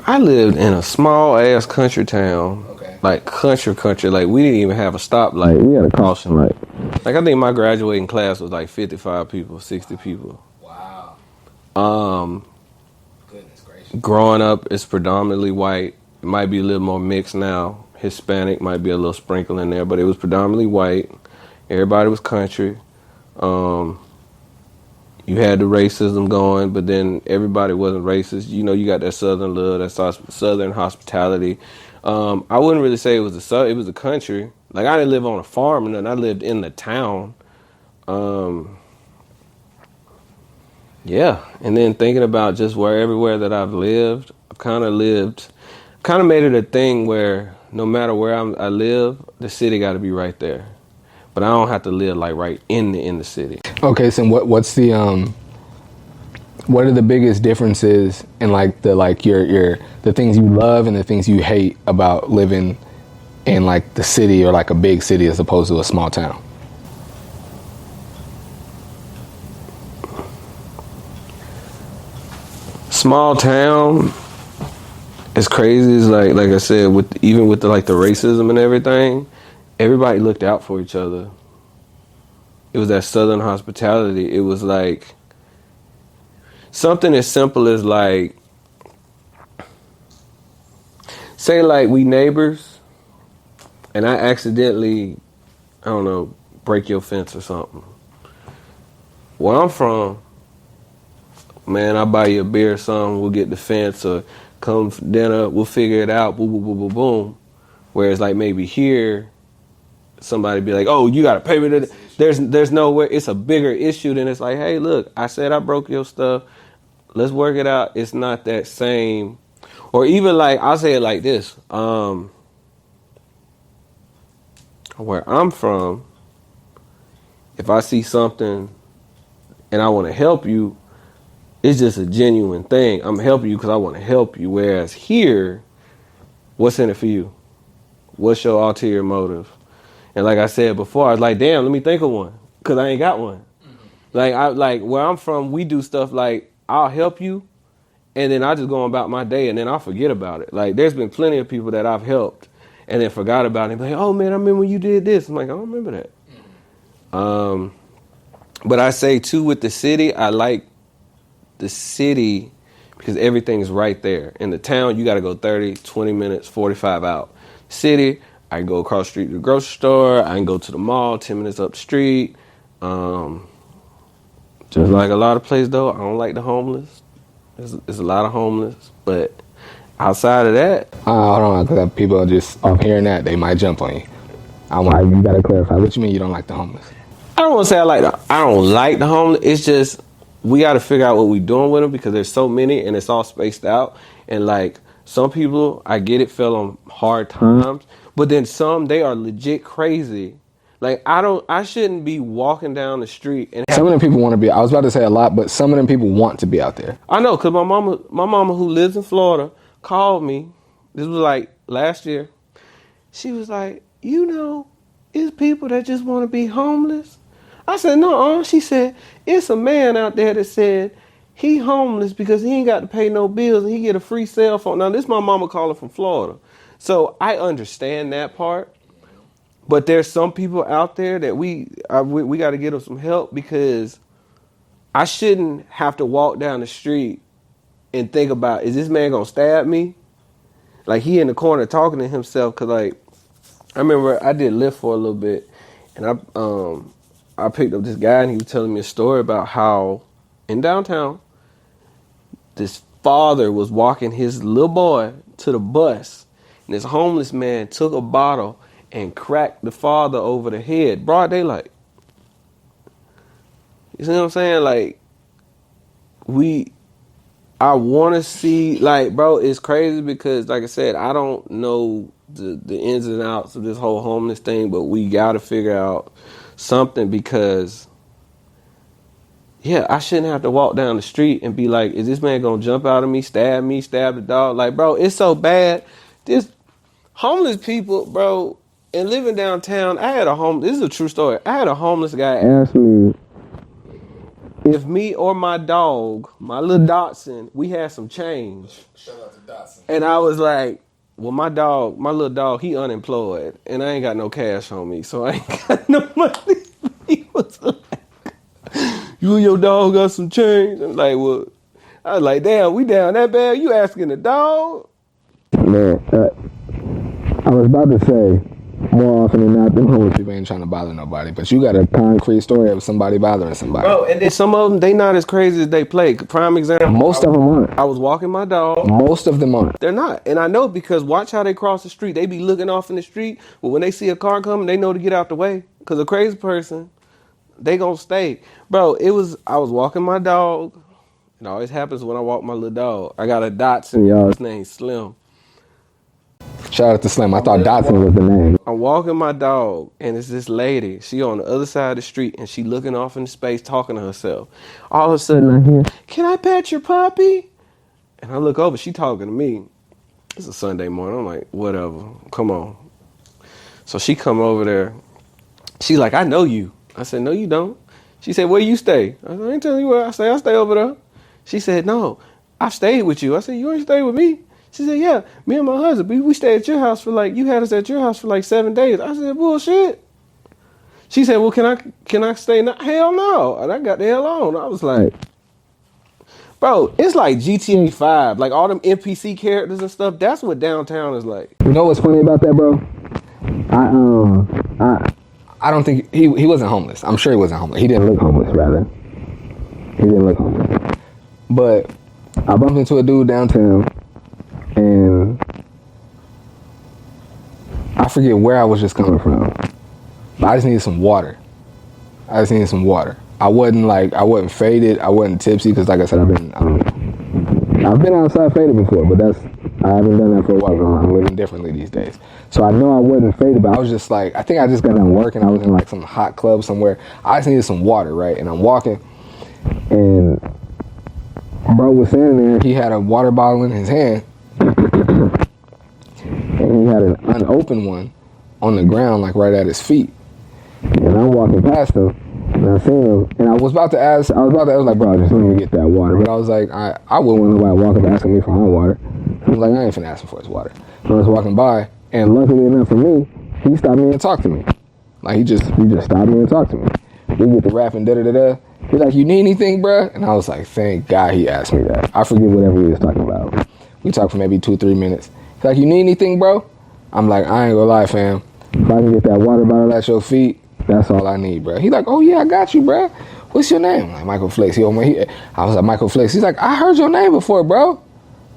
S2: I lived in a small ass country town.
S3: Okay.
S2: Like country. Like we didn't even have a stoplight. We had a caution light. Like I think my graduating class was like 55 people, 60 people.
S3: Wow. Goodness gracious.
S2: Growing up, it's predominantly white. It might be a little more mixed now. Hispanic might be a little sprinkle in there, but it was predominantly white. Everybody was country. You had the racism going, but then everybody wasn't racist. You know, you got that southern love, that southern hospitality. I wouldn't really say it was a country. Like I didn't live on a farm or nothing. I lived in the town. Yeah, and then thinking about just everywhere that I've lived, I've kind of made it a thing where no matter where I live, the city got to be right there. But I don't have to live like right in the city.
S1: Okay, so what are the biggest differences in like the things you love and the things you hate about living in like the city or like a big city as opposed to a small town?
S2: Small town, as crazy as like I said, with even with the racism and everything, everybody looked out for each other. It was that Southern hospitality. It was like something as simple as like, say like we neighbors, and I accidentally, I don't know, break your fence or something. Where I'm from, man, I buy you a beer or something, we'll get the fence, or come for dinner, we'll figure it out, boom, boom, boom, boom, boom. Whereas like maybe here, somebody be like, oh, you gotta pay me. There's nowhere, it's a bigger issue than it's like, hey, look, I said I broke your stuff, let's work it out. It's not that same. Or even like, I'll say it like this, where I'm from, if I see something and I want to help you, it's just a genuine thing. I'm helping you because I want to help you. Whereas here, what's in it for you? What's your ulterior motive? And like I said before, I was like, damn, let me think of one, because I ain't got one. Like where I'm from, we do stuff like, I'll help you, and then I just go about my day, and then I'll forget about it. Like, there's been plenty of people that I've helped and then forgot about it. And be like, oh man, I remember when you did this. I'm like, I don't remember that. But I say too, with the city, I like the city because everything's right there. In the town, you got to go 30, 20 minutes, 45 out. City, I can go across the street to the grocery store. I can go to the mall 10 minutes up the street. Just like a lot of places, though, I don't like the homeless. There's a lot of homeless. But outside of that,
S1: Hold on, because people are just off hearing that, they might jump on you. You got to clarify. What you mean you don't like the homeless?
S2: I don't want to say I don't like the homeless. It's just we got to figure out what we're doing with them because there's so many and it's all spaced out. And like some people, I get it, fell on hard times, but then some, they are legit crazy. Like I shouldn't be walking down the street and
S1: Some of them people want to be, I was about to say a lot, but some of them people want to be out there.
S2: I know, because my mama who lives in Florida called me. This was like last year. She was like, it's people that just want to be homeless. I said, no. She said, it's a man out there that said he homeless because he ain't got to pay no bills and he get a free cell phone. Now, this my mama calling from Florida. So I understand that part. But there's some people out there that we got to get them some help because I shouldn't have to walk down the street and think about, is this man going to stab me? Like, he in the corner talking to himself because, like, I remember I did Lyft for a little bit, and I picked up this guy, and he was telling me a story about how in downtown, this father was walking his little boy to the bus, and this homeless man took a bottle and cracked the father over the head, broad daylight. You see what I'm saying? Like, I want to see, like, bro, it's crazy because, like I said, I don't know the ins and outs of this whole homeless thing, but we got to figure out something because, yeah, I shouldn't have to walk down the street and be like, is this man going to jump out of me, stab the dog? Like, bro, it's so bad. This homeless people, bro, and living downtown, this is a true story. I had a homeless guy ask me if me or my dog, my little Dotson, we had some change.
S3: Shout out to Dotson.
S2: And I was like, well, my little dog, he unemployed, and I ain't got no cash on me, so I ain't got no money. He was like, you and your dog got some change? I'm like, well, I was like, damn, we down that bad? You asking the dog?
S1: Man, I was about to say, more often than not, them homeless people ain't trying to bother nobody. But you got a concrete story of somebody bothering somebody.
S2: Bro, and then some of them, they not as crazy as they play. Prime example.
S1: Most of them aren't.
S2: I was walking my dog.
S1: Most of them aren't.
S2: They're not. And I know because watch how they cross the street. They be looking off in the street. But when they see a car coming, they know to get out the way. Because a crazy person, they gonna stay. Bro, I was walking my dog. It always happens when I walk my little dog. I got a Dotson, y'all. His name's Slim.
S1: Shout out to Slim. I thought Dotson was the name.
S2: I'm walking my dog, and it's this lady. She on the other side of the street, and she looking off into space, talking to herself. All of a sudden, I hear, "Can I pet your puppy?" And I look over. She talking to me. It's a Sunday morning. I'm like, whatever. Come on. So she come over there. She like, I know you. I said, no, you don't. She said, where you stay? I said, I ain't telling you where I stay. I stay over there. She said, no, I've stayed with you. I said, you ain't stayed with me? She said, yeah, me and my husband, we stayed at your house for like, you had us at your house for like 7 days. I said, bullshit. She said, well, can I stay now? Hell no. And I got the hell on. I was like, bro, it's like GTA 5. Like all them NPC characters and stuff. That's what downtown is like.
S1: You know what's funny about that, bro? I don't think he wasn't homeless. I'm sure he wasn't homeless. He didn't look homeless, rather. He didn't look homeless. But I bumped into a dude downtown, and I forget where I was just coming from. But I just needed some water. I wasn't faded. I wasn't tipsy because, like I said, I've been outside faded before, but I haven't done that for a while. I'm living differently these days. So I know I wasn't faded, but I was just like, I think I just got done working. I was in like some hot club somewhere. I just needed some water, right? And I'm walking, and bro was standing there. He had a water bottle in his hand, and he had an unopened one on the ground, like right at his feet. And I'm walking past him, and I seen him, and I was about to ask, I was like, bro, just let me get that water. But I was like, I wouldn't want nobody walking up asking me for my water. I was like, I ain't finna ask him for his water. So I was walking by, and luckily enough for me, he stopped me and talked to me. Like, he just stopped me and talked to me. We get to rapping, da-da-da-da. He's like, you need anything, bruh? And I was like, thank God he asked me that. I forget whatever he was talking about. We talked for maybe 2-3 minutes. He's like, you need anything, bro? I'm like, I ain't gonna lie, fam. If I can get that water bottle at your feet, that's all I need, bro. He like, oh yeah, I got you, bro. What's your name? I'm like, Michael Flix. I was like, Michael Flix. He's like, I heard your name before, bro.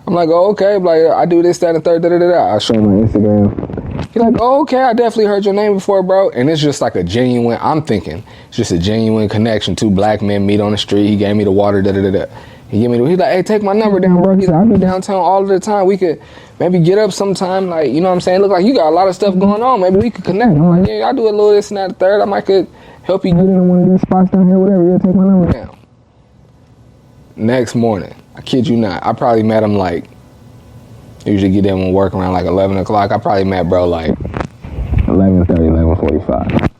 S1: I'm like, oh, okay. I'm like, I do this, that, and the third, da-da-da-da. I show him my Instagram. He's like, oh, okay, I definitely heard your name before, bro. And it's just like a genuine, I'm thinking, it's just a genuine connection. 2 black men meet on the street. He gave me the water, da-da-da-da. He's like, hey, take my number down, bro. He's like, I be downtown all of the time. We could maybe get up sometime. Like, you know what I'm saying? Look like you got a lot of stuff going on. Maybe we could connect. I'm like, yeah, I do a little this and that, the third. I might could help you get into one of these spots down here, whatever. Yeah, take my number down. Next morning, I kid you not, I probably met him like, usually get in when work around like 11 o'clock. I probably met bro like 11:30, 11:45.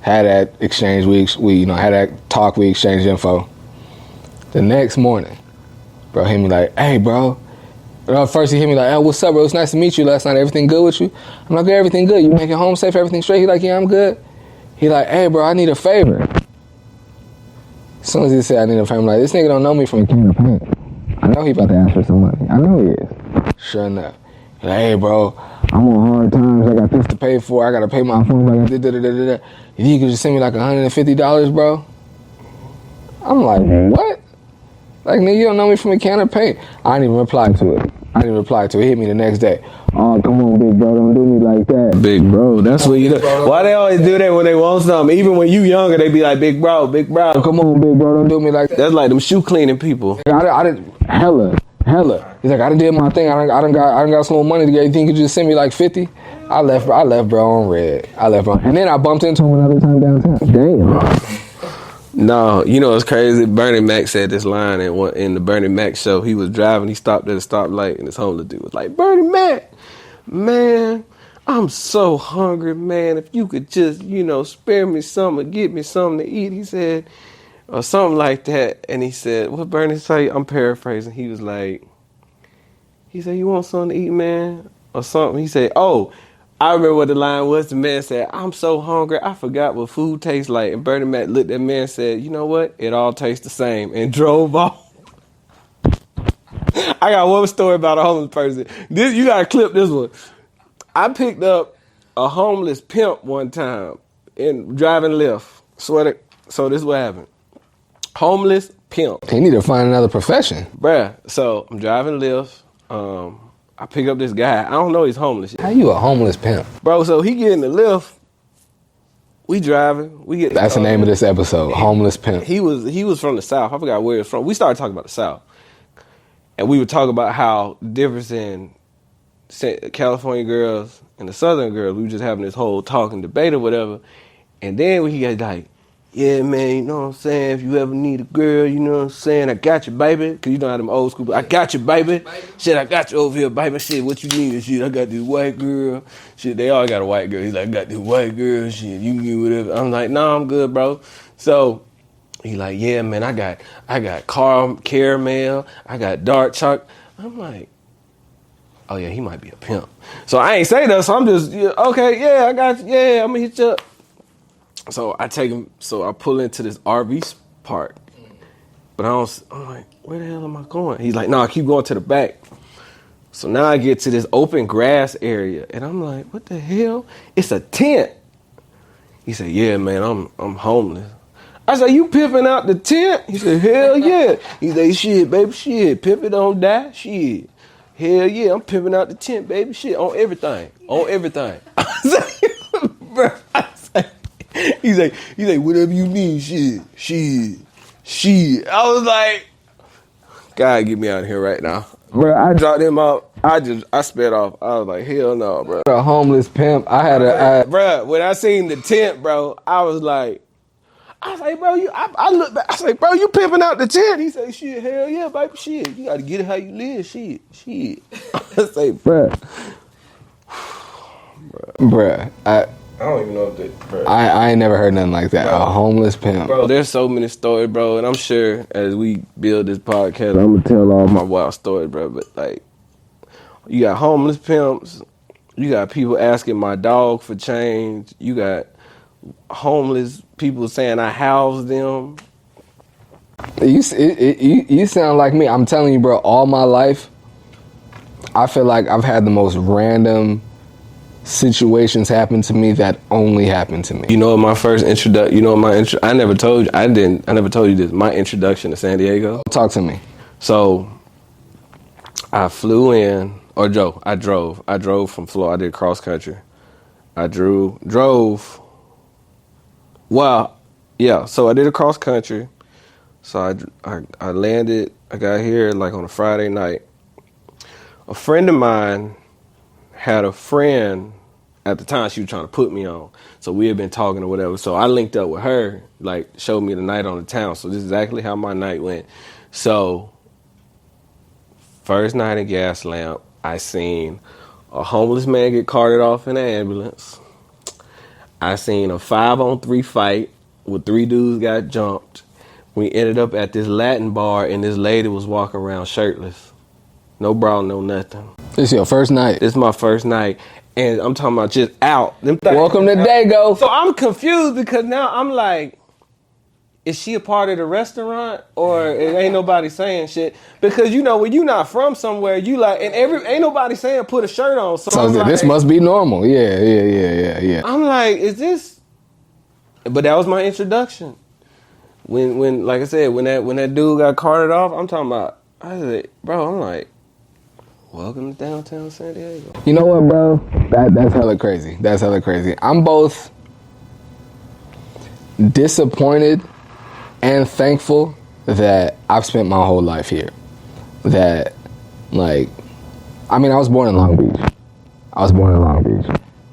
S1: Had that exchange, we had that talk, we exchanged info. The next morning, bro hit me like, hey, bro. First he hit me like, hey, what's up, bro? It's nice to meet you last night. Everything good with you? I'm like, everything good. You make it home safe? Everything straight? He like, yeah, I'm good. He like, hey, bro, I need a favor. As soon as he said I need a favor, I'm like, this nigga don't know me from a can of paint. I know he about to ask for some money. I know he is. Sure enough. He like, hey, bro, I'm on hard times. I got this to pay for. I got to pay my phone. I got da-da-da-da-da. If you could just send me like $150, bro. I'm like, what? Like, nigga, you don't know me from a can of paint. I didn't even reply to it. He hit me the next day. Oh, come on, big bro, don't do me like that.
S2: Big bro, that's what you do. Why they always do that when they want something? Even when you younger, they be like, big bro.
S1: Come on, big bro, don't do me like that.
S2: That's like them shoe cleaning people.
S1: I did hella. He's like, I done did my thing. I done got some more money together. You think you could just send me like 50? I left bro on red. And then I bumped into him another time downtown. Damn.
S2: No, you know it's crazy. Bernie Mac said this line in the Bernie Mac show. He was driving, he stopped at a stoplight, and this homeless dude was like, Bernie Mac, man, I'm so hungry, man. If you could just, spare me something, get me something to eat, he said, or something like that. And he said, what Bernie say? I'm paraphrasing. He said, you want something to eat, man? Or something. He said, oh, I remember what the line was. The man said, I'm so hungry, I forgot what food tastes like. And Bernie Mac looked at that man and said, you know what? It all tastes the same. And drove off. I got one story about a homeless person. You got to clip this one. I picked up a homeless pimp one time in driving Lyft. So this is what happened. Homeless pimp.
S1: He need to find another profession.
S2: Bruh, so I'm driving Lyft. I pick up this guy. I don't know he's homeless.
S1: How you a homeless pimp?
S2: Bro, so he get in the Lyft. We driving.
S1: That's the name of this episode, Homeless Pimp.
S2: He was from the South. I forgot where he was from. We started talking about the South. And we would talk about how the difference in California girls and the Southern girls. We were just having this whole talk and debate or whatever. And then he got like, yeah, man, you know what I'm saying? If you ever need a girl, you know what I'm saying? I got you, baby. Because you know how them old school, I got you, baby. Shit, I got you over here, baby. Shit, what you need? Shit, I got this white girl. Shit, they all got a white girl. He's like, I got this white girl. Shit, you can get whatever. I'm like, nah, I'm good, bro. So he like, yeah, man, I got caramel. I got dark chocolate. I'm like, oh, yeah, he might be a pimp. So I ain't say that, so I'm just, yeah, okay, yeah, I got you. Yeah, I'm going to hit you up. So I take him, so I pull into this RV park. But I'm like, where the hell am I going? He's like, no, I keep going to the back. So now I get to this open grass area. And I'm like, what the hell? It's a tent. He said, yeah, man, I'm homeless. I said, you pimping out the tent? He said, hell yeah. He said, shit, baby, shit, pimping don't die, shit. Hell yeah, I'm pimping out the tent, baby, shit, on everything. I said, bro, He's like, whatever you need, shit. I was like, God, get me out of here right now. Bro, I dropped him out. I sped off. I was like, hell no, bro.
S1: A homeless pimp.
S2: Bro, when I seen the tent, bro, I was like, bro, I look back. I say, bro, you pimping out the tent? He say, shit, hell yeah, baby, shit. You gotta get it how you live, shit. I say, bro.
S1: Bruh,
S2: I don't even know if that, bro.
S1: I ain't never heard nothing like that. Bro. A homeless pimp.
S2: Bro, there's so many stories, bro, and I'm sure as we build this podcast, I'm gonna tell all my wild stories, bro. But like, you got homeless pimps, you got people asking my dog for change, you got homeless people saying I house them.
S1: You sound like me. I'm telling you, bro. All my life, I feel like I've had the most random situations happen to me that only happen to me.
S2: You know what my first introduction, I never told you this, my introduction to San Diego.
S1: Talk to me.
S2: So I flew in, I drove from Florida. I did cross country. So I did a cross country. So I landed, I got here like on a Friday night. A friend of mine had a friend at the time she was trying to put me on. So we had been talking or whatever. So I linked up with her, like showed me the night on the town. So this is exactly how my night went. So first night in Gaslamp, I seen a homeless man get carted off in an ambulance. I seen a 5-on-3 fight where 3 dudes got jumped. We ended up at this Latin bar and this lady was walking around shirtless. No bra, no nothing.
S1: This your first night?
S2: This is my first night. And I'm talking about just out.
S1: Welcome to Dago.
S2: So I'm confused because now I'm like, is she a part of the restaurant or it ain't nobody saying shit? Because you know when you not from somewhere, you like, and ain't nobody saying put a shirt on. So
S1: this must be normal. Yeah.
S2: I'm like, is this? But that was my introduction. When like I said, when that dude got carted off, I'm talking about. I said, bro, I'm like, welcome to downtown San Diego.
S1: You know what, bro? That's hella crazy. I'm both disappointed and thankful that I've spent my whole life here. That, like, I mean, I was born in Long Beach.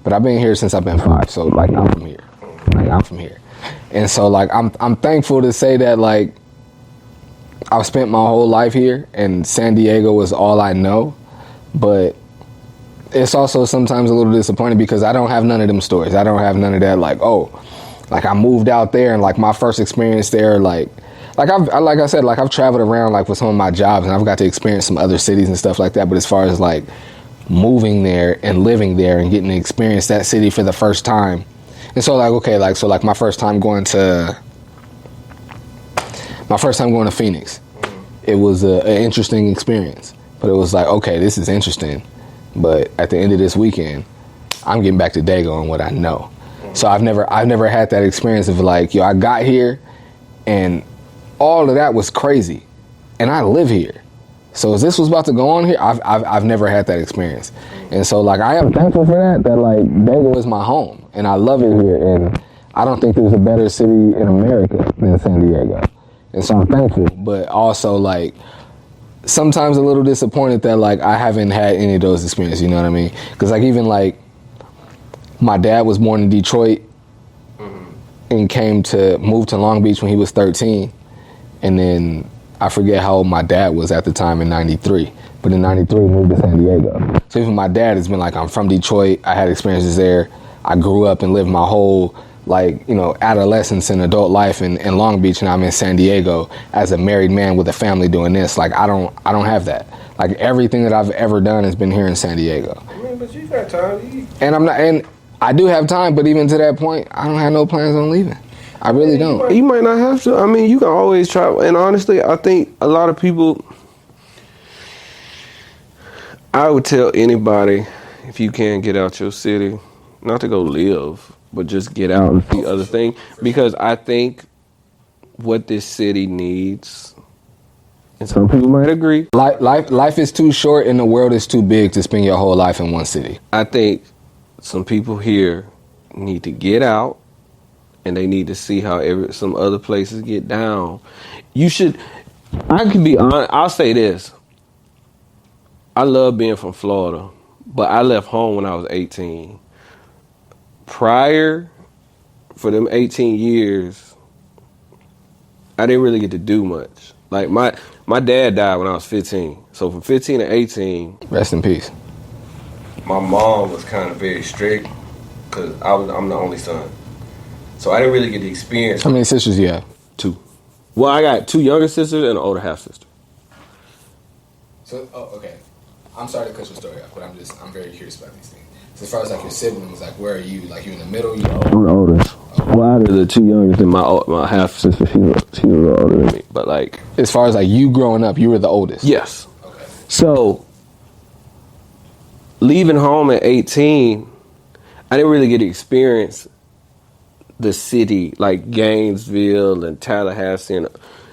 S1: But I've been here since I've been 5, so, like, I'm from here. And so, like, I'm thankful to say that, like, I've spent my whole life here, and San Diego was all I know. But it's also sometimes a little disappointing because I don't have none of them stories. I don't have none of that, like, oh, like I moved out there and like my first experience there, like I said, like I've traveled around like with some of my jobs and I've got to experience some other cities and stuff like that. But as far as like moving there and living there and getting to experience that city for the first time, and so like okay, like so like my first time going to Phoenix, it was an interesting experience. But it was like, okay, this is interesting. But at the end of this weekend, I'm getting back to Dago and what I know. So I've never had that experience of like, I got here and all of that was crazy. And I live here. So as this was about to go on here, I've never had that experience. And so like I am thankful for that like Dago is my home and I love it here. And I don't think there's a better city in America than San Diego. And so I'm thankful, but also like sometimes a little disappointed that like I haven't had any of those experiences, you know what I mean? Because like even like my dad was born in Detroit, and moved to Long Beach when he was 13. And then I forget how old my dad was at the time in 93. But in 93, moved to San Diego. So even my dad has been like, I'm from Detroit. I had experiences there. I grew up and lived my whole, adolescence and adult life in Long Beach, and I'm in San Diego as a married man with a family doing this. Like, I don't have that. Like, everything that I've ever done has been here in San Diego.
S2: I mean, but you got time.
S1: And I do have time, but even to that point, I don't have no plans on leaving. I really don't.
S2: You might not have to. I mean, you can always try. And honestly, I think a lot of people, I would tell anybody, if you can get out your city, not to go live, but just get out and see other things. Because I think what this city needs, and some people might agree,
S1: Life is too short and the world is too big to spend your whole life in one city.
S2: I think some people here need to get out, and they need to see how some other places get down. I can be honest, I'll say this. I love being from Florida, but I left home when I was 18. Prior, for them 18 years, I didn't really get to do much. Like, my dad died when I was 15. So from 15 to 18...
S1: Rest in peace.
S2: My mom was kind of very strict because I'm the only son. So I didn't really get the experience.
S1: How many sisters do you have? 2.
S2: Well, I got 2 younger sisters and an older half sister.
S3: So, okay. I'm sorry to cut your story off, but I'm very curious about these things. So as far as like your siblings, like where are you? Like you in the middle? You
S2: I'm the oldest. Well, out of the 2 youngest, and my half sister, she was a little older than me. But like,
S1: as far as like you growing up, you were the oldest.
S2: Yes.
S3: Okay.
S2: So leaving home at 18, I didn't really get to experience the city, like Gainesville and Tallahassee, and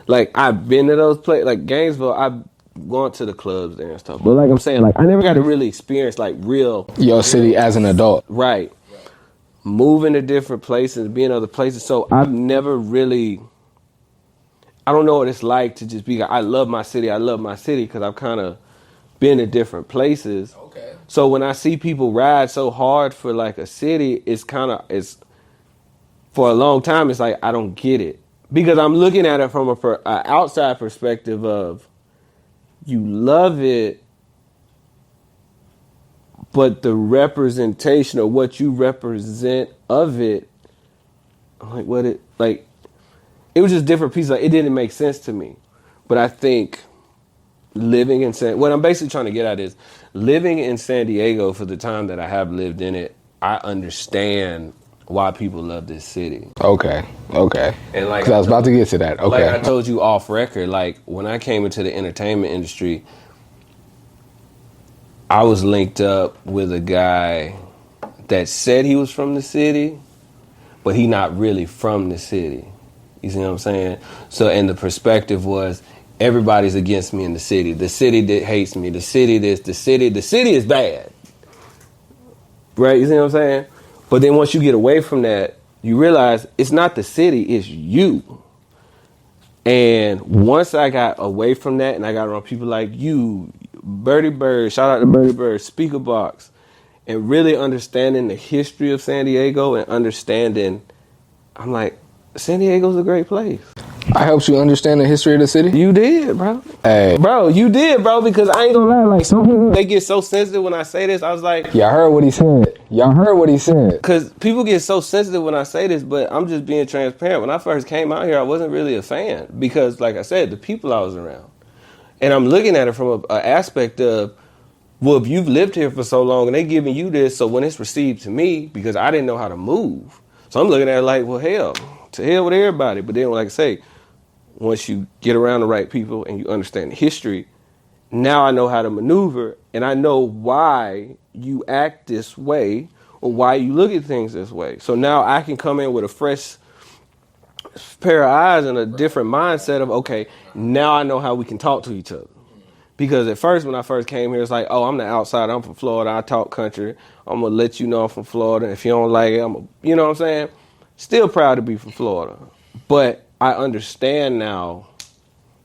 S2: like I've been to those places, like Gainesville. I've gone to the clubs there and stuff, but like I'm saying, like I never got to really experience like real
S1: your city as an adult,
S2: right? Moving to different places, being other places. So I've never really, I don't know what it's like to just be like, I love my city, because I've kind of been to different places.
S3: Okay.
S2: So when I see people ride so hard for like a city, it's for a long time, it's like, I don't get it. Because I'm looking at it from an outside perspective of, you love it, but the representation of what you represent of it, I'm like, it was just different pieces. Like, it didn't make sense to me. But I think what I'm basically trying to get at is, living in San Diego for the time that I have lived in it, I understand why people love this city.
S1: Okay.
S2: And like,
S1: 'cause I was about to get to that. Okay.
S2: Like I told you off record, like when I came into the entertainment industry, I was linked up with a guy that said he was from the city, but he not really from the city. You see what I'm saying? So, and the perspective was, everybody's against me in the city. The city that hates me. The city is bad. Right? You see what I'm saying? But then once you get away from that, you realize it's not the city, it's you. And once I got away from that and I got around people like you, Birdie Bird, shout out to Birdie Bird, Speaker Box, and really understanding the history of San Diego and understanding, I'm like, San Diego's a great place.
S1: I helped you understand the history of the city?
S2: You did, bro.
S1: Hey.
S2: Bro, you did, bro, because I ain't gonna lie, like, some people, they get so sensitive when I say this. I was like...
S1: Y'all heard what he said.
S2: Because people get so sensitive when I say this, but I'm just being transparent. When I first came out here, I wasn't really a fan because, like I said, the people I was around. And I'm looking at it from an aspect of, well, if you've lived here for so long and they giving you this, so when it's received to me, because I didn't know how to move. So I'm looking at it like, well, hell, to hell with everybody. But then, like I say, once you get around the right people and you understand the history, now I know how to maneuver and I know why you act this way or why you look at things this way. So now I can come in with a fresh pair of eyes and a different mindset of, okay, now I know how we can talk to each other. Because at first, when I first came here, it's like, oh, I'm the outsider. I'm from Florida. I talk country. I'm going to let you know I'm from Florida. If you don't like it, you know what I'm saying? Still proud to be from Florida. But I understand now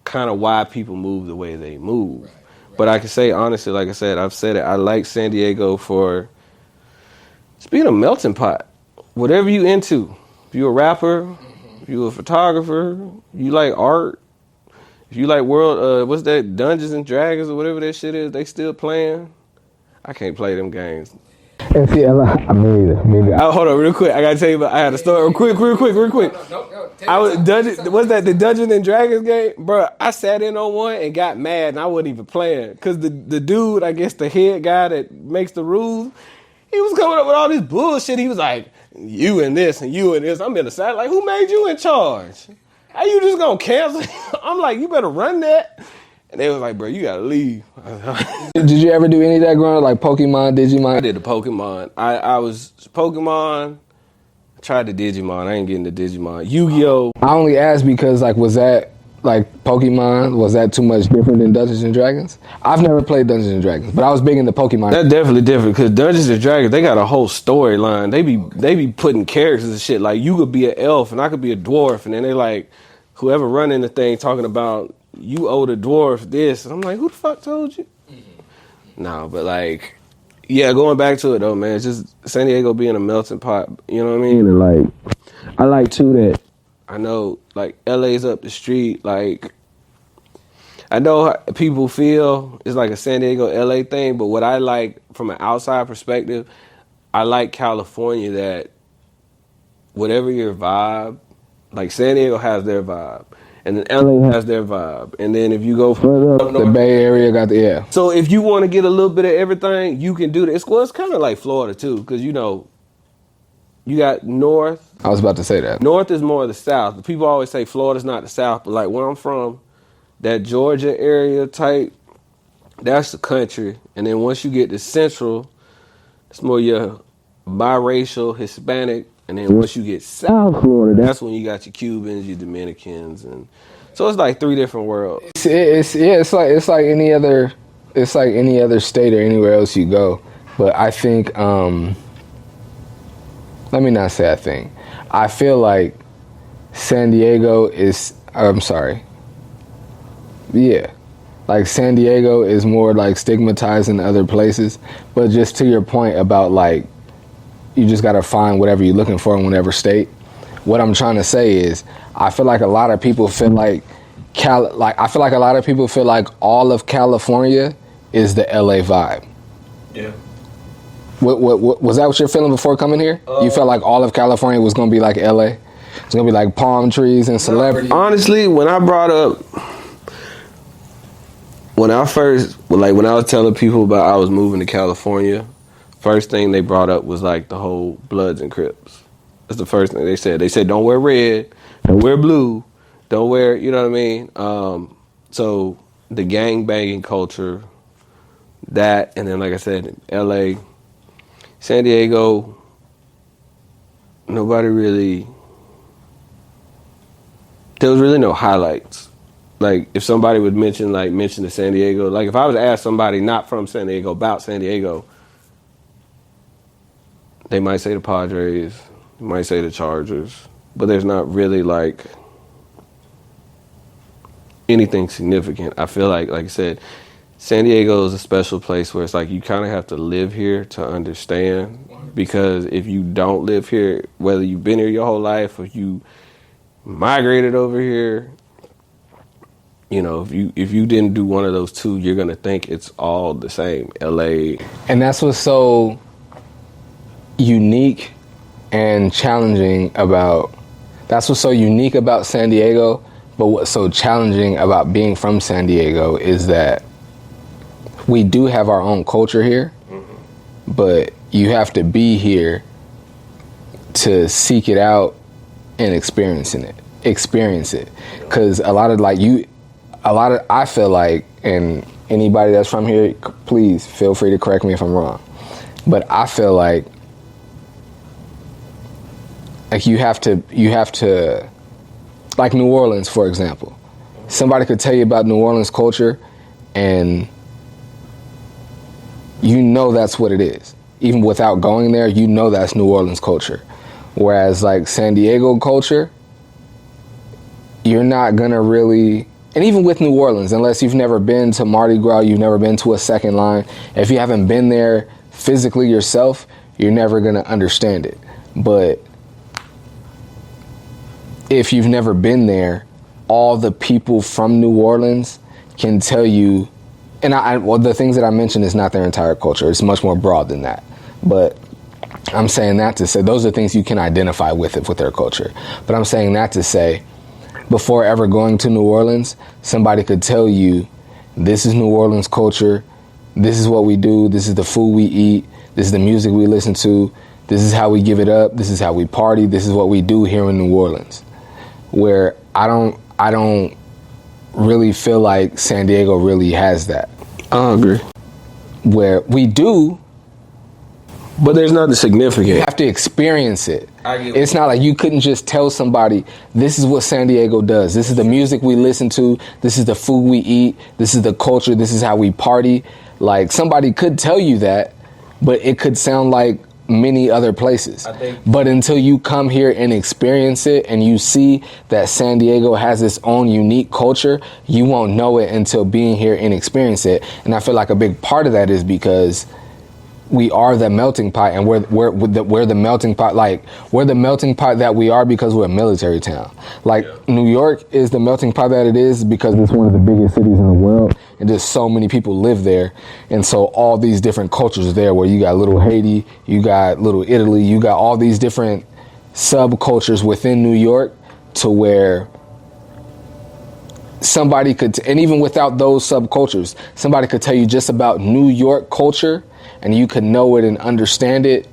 S2: kind of why people move the way they move. Right. But I can say, honestly, like I said, I've said it, I like San Diego for just being a melting pot. Whatever you into, If you a rapper, if you a photographer, you like art, if you like what's that, Dungeons and Dragons or whatever that shit is, they still playing. I can't play them games.
S1: And see, I mean,
S2: Hold on, real quick. I gotta tell you about. I had a story. Real quick.
S3: No,
S2: I was what's that? The Dungeons and Dragons game, bro. I sat in on one and got mad, and I wasn't even playing because the dude, I guess the head guy that makes the rules, he was coming up with all this bullshit. He was like, "You and this and you and this." I'm in the side like, "Who made you in charge? How you just gonna cancel?" I'm like, "You better run that." And they was like, "Bro, you gotta leave."
S1: did you ever do any of that growing up, like Pokemon, Digimon?
S2: I did the Pokemon. I was Pokemon. I tried the Digimon. I ain't getting the Digimon. Yu-Gi-Oh!
S1: I only asked because, like, was that, like, Pokemon, was that too much different than Dungeons and Dragons? I've never played Dungeons and Dragons, but I was big into Pokemon.
S2: That's definitely different because Dungeons and Dragons, they got a whole storyline. They be putting characters and shit. Like, you could be an elf and I could be a dwarf, and then they like, whoever running the thing talking about, you owe the dwarf this. And I'm like, who the fuck told you? No, but like, yeah, going back to it though, man, it's just San Diego being a melting pot, you know what I mean? And like, I like too that I know like LA's up the street, like, I know how people feel it's like a San Diego LA thing, but what I like from an outside perspective, I like California that whatever your vibe, like San Diego has their vibe. And then LA has their vibe. And then if you go further up north,
S1: The Bay Area got the, yeah.
S2: so if you want to get a little bit of everything, you can do this. Well, it's kind of like Florida too, because you know, you got north.
S1: I was about to say that.
S2: North is more of the South. People always say Florida's not the South, but like where I'm from, that Georgia area type, that's the country. And then once you get to Central, it's more your biracial, Hispanic. And then once you get South Florida, that's when you got your Cubans, your Dominicans, and so it's like three different worlds.
S1: It's like any other state or anywhere else you go. But I think let me not say I think. I feel like San Diego is like San Diego is more like stigmatized than other places. But just to your point about like, you just gotta find whatever you're looking for in whatever state. What I'm trying to say is, I feel like a lot of people feel like all of California is the LA vibe.
S3: Yeah.
S1: What was that what you're feeling before coming here? You felt like all of California was gonna be like LA? It's gonna be like palm trees and celebrities.
S2: Honestly, when I was telling people about I was moving to California, first thing they brought up was like the whole Bloods and Crips. That's the first thing they said. They said, don't wear red, don't wear blue, don't wear, you know what I mean? So the gang banging culture, that, and then like I said, LA, San Diego, nobody really, there was really no highlights. Like if somebody would mention the San Diego, like if I was to ask somebody not from San Diego about San Diego, they might say the Padres, they might say the Chargers, but there's not really like anything significant. I feel like I said, San Diego is a special place where it's like you kind of have to live here to understand, because if you don't live here, whether you've been here your whole life or you migrated over here, you know, if you didn't do one of those two, you're gonna think it's all the same. LA.
S1: And that's what's so unique and challenging about San Diego, but what's so challenging about being from San Diego is that we do have our own culture here, but you have to be here to seek it out and experience it. Because I feel like, and anybody that's from here, please feel free to correct me if I'm wrong, but I feel like you have to, like New Orleans, for example. Somebody could tell you about New Orleans culture and you know that's what it is. Even without going there, you know that's New Orleans culture. Whereas like San Diego culture, you're not gonna really, and even with New Orleans, unless you've never been to Mardi Gras, you've never been to a second line, if you haven't been there physically yourself, you're never gonna understand it. But if you've never been there, all the people from New Orleans can tell you, and well, the things that I mentioned is not their entire culture. It's much more broad than that. But I'm saying that to say those are things you can identify with their culture. But I'm saying that to say, before ever going to New Orleans, somebody could tell you, this is New Orleans culture. This is what we do. This is the food we eat. This is the music we listen to. This is how we give it up. This is how we party. This is what we do here in New Orleans. Where I don't really feel like San Diego really has that.
S2: I agree.
S1: Where we do,
S2: but there's nothing significant.
S1: You have to experience it.
S2: I get
S1: It's not like you couldn't just tell somebody, this is what San Diego does. This is the music we listen to. This is the food we eat. This is the culture. This is how we party. Like, somebody could tell you that, but it could sound like many other places. But until you come here and experience it and you see that San Diego has its own unique culture, you won't know it until being here and experience it. And I feel like a big part of that is because we are the melting pot, and we're the melting pot. Like, we're the melting pot that we are because we're a military town. Like, New York is the melting pot that it is because it's one of the biggest cities in the world, and just so many people live there. And so all these different cultures are there, where you got little Haiti, you got little Italy, you got all these different subcultures within New York, to where somebody could, and even without those subcultures, somebody could tell you just about New York culture, and you could know it and understand it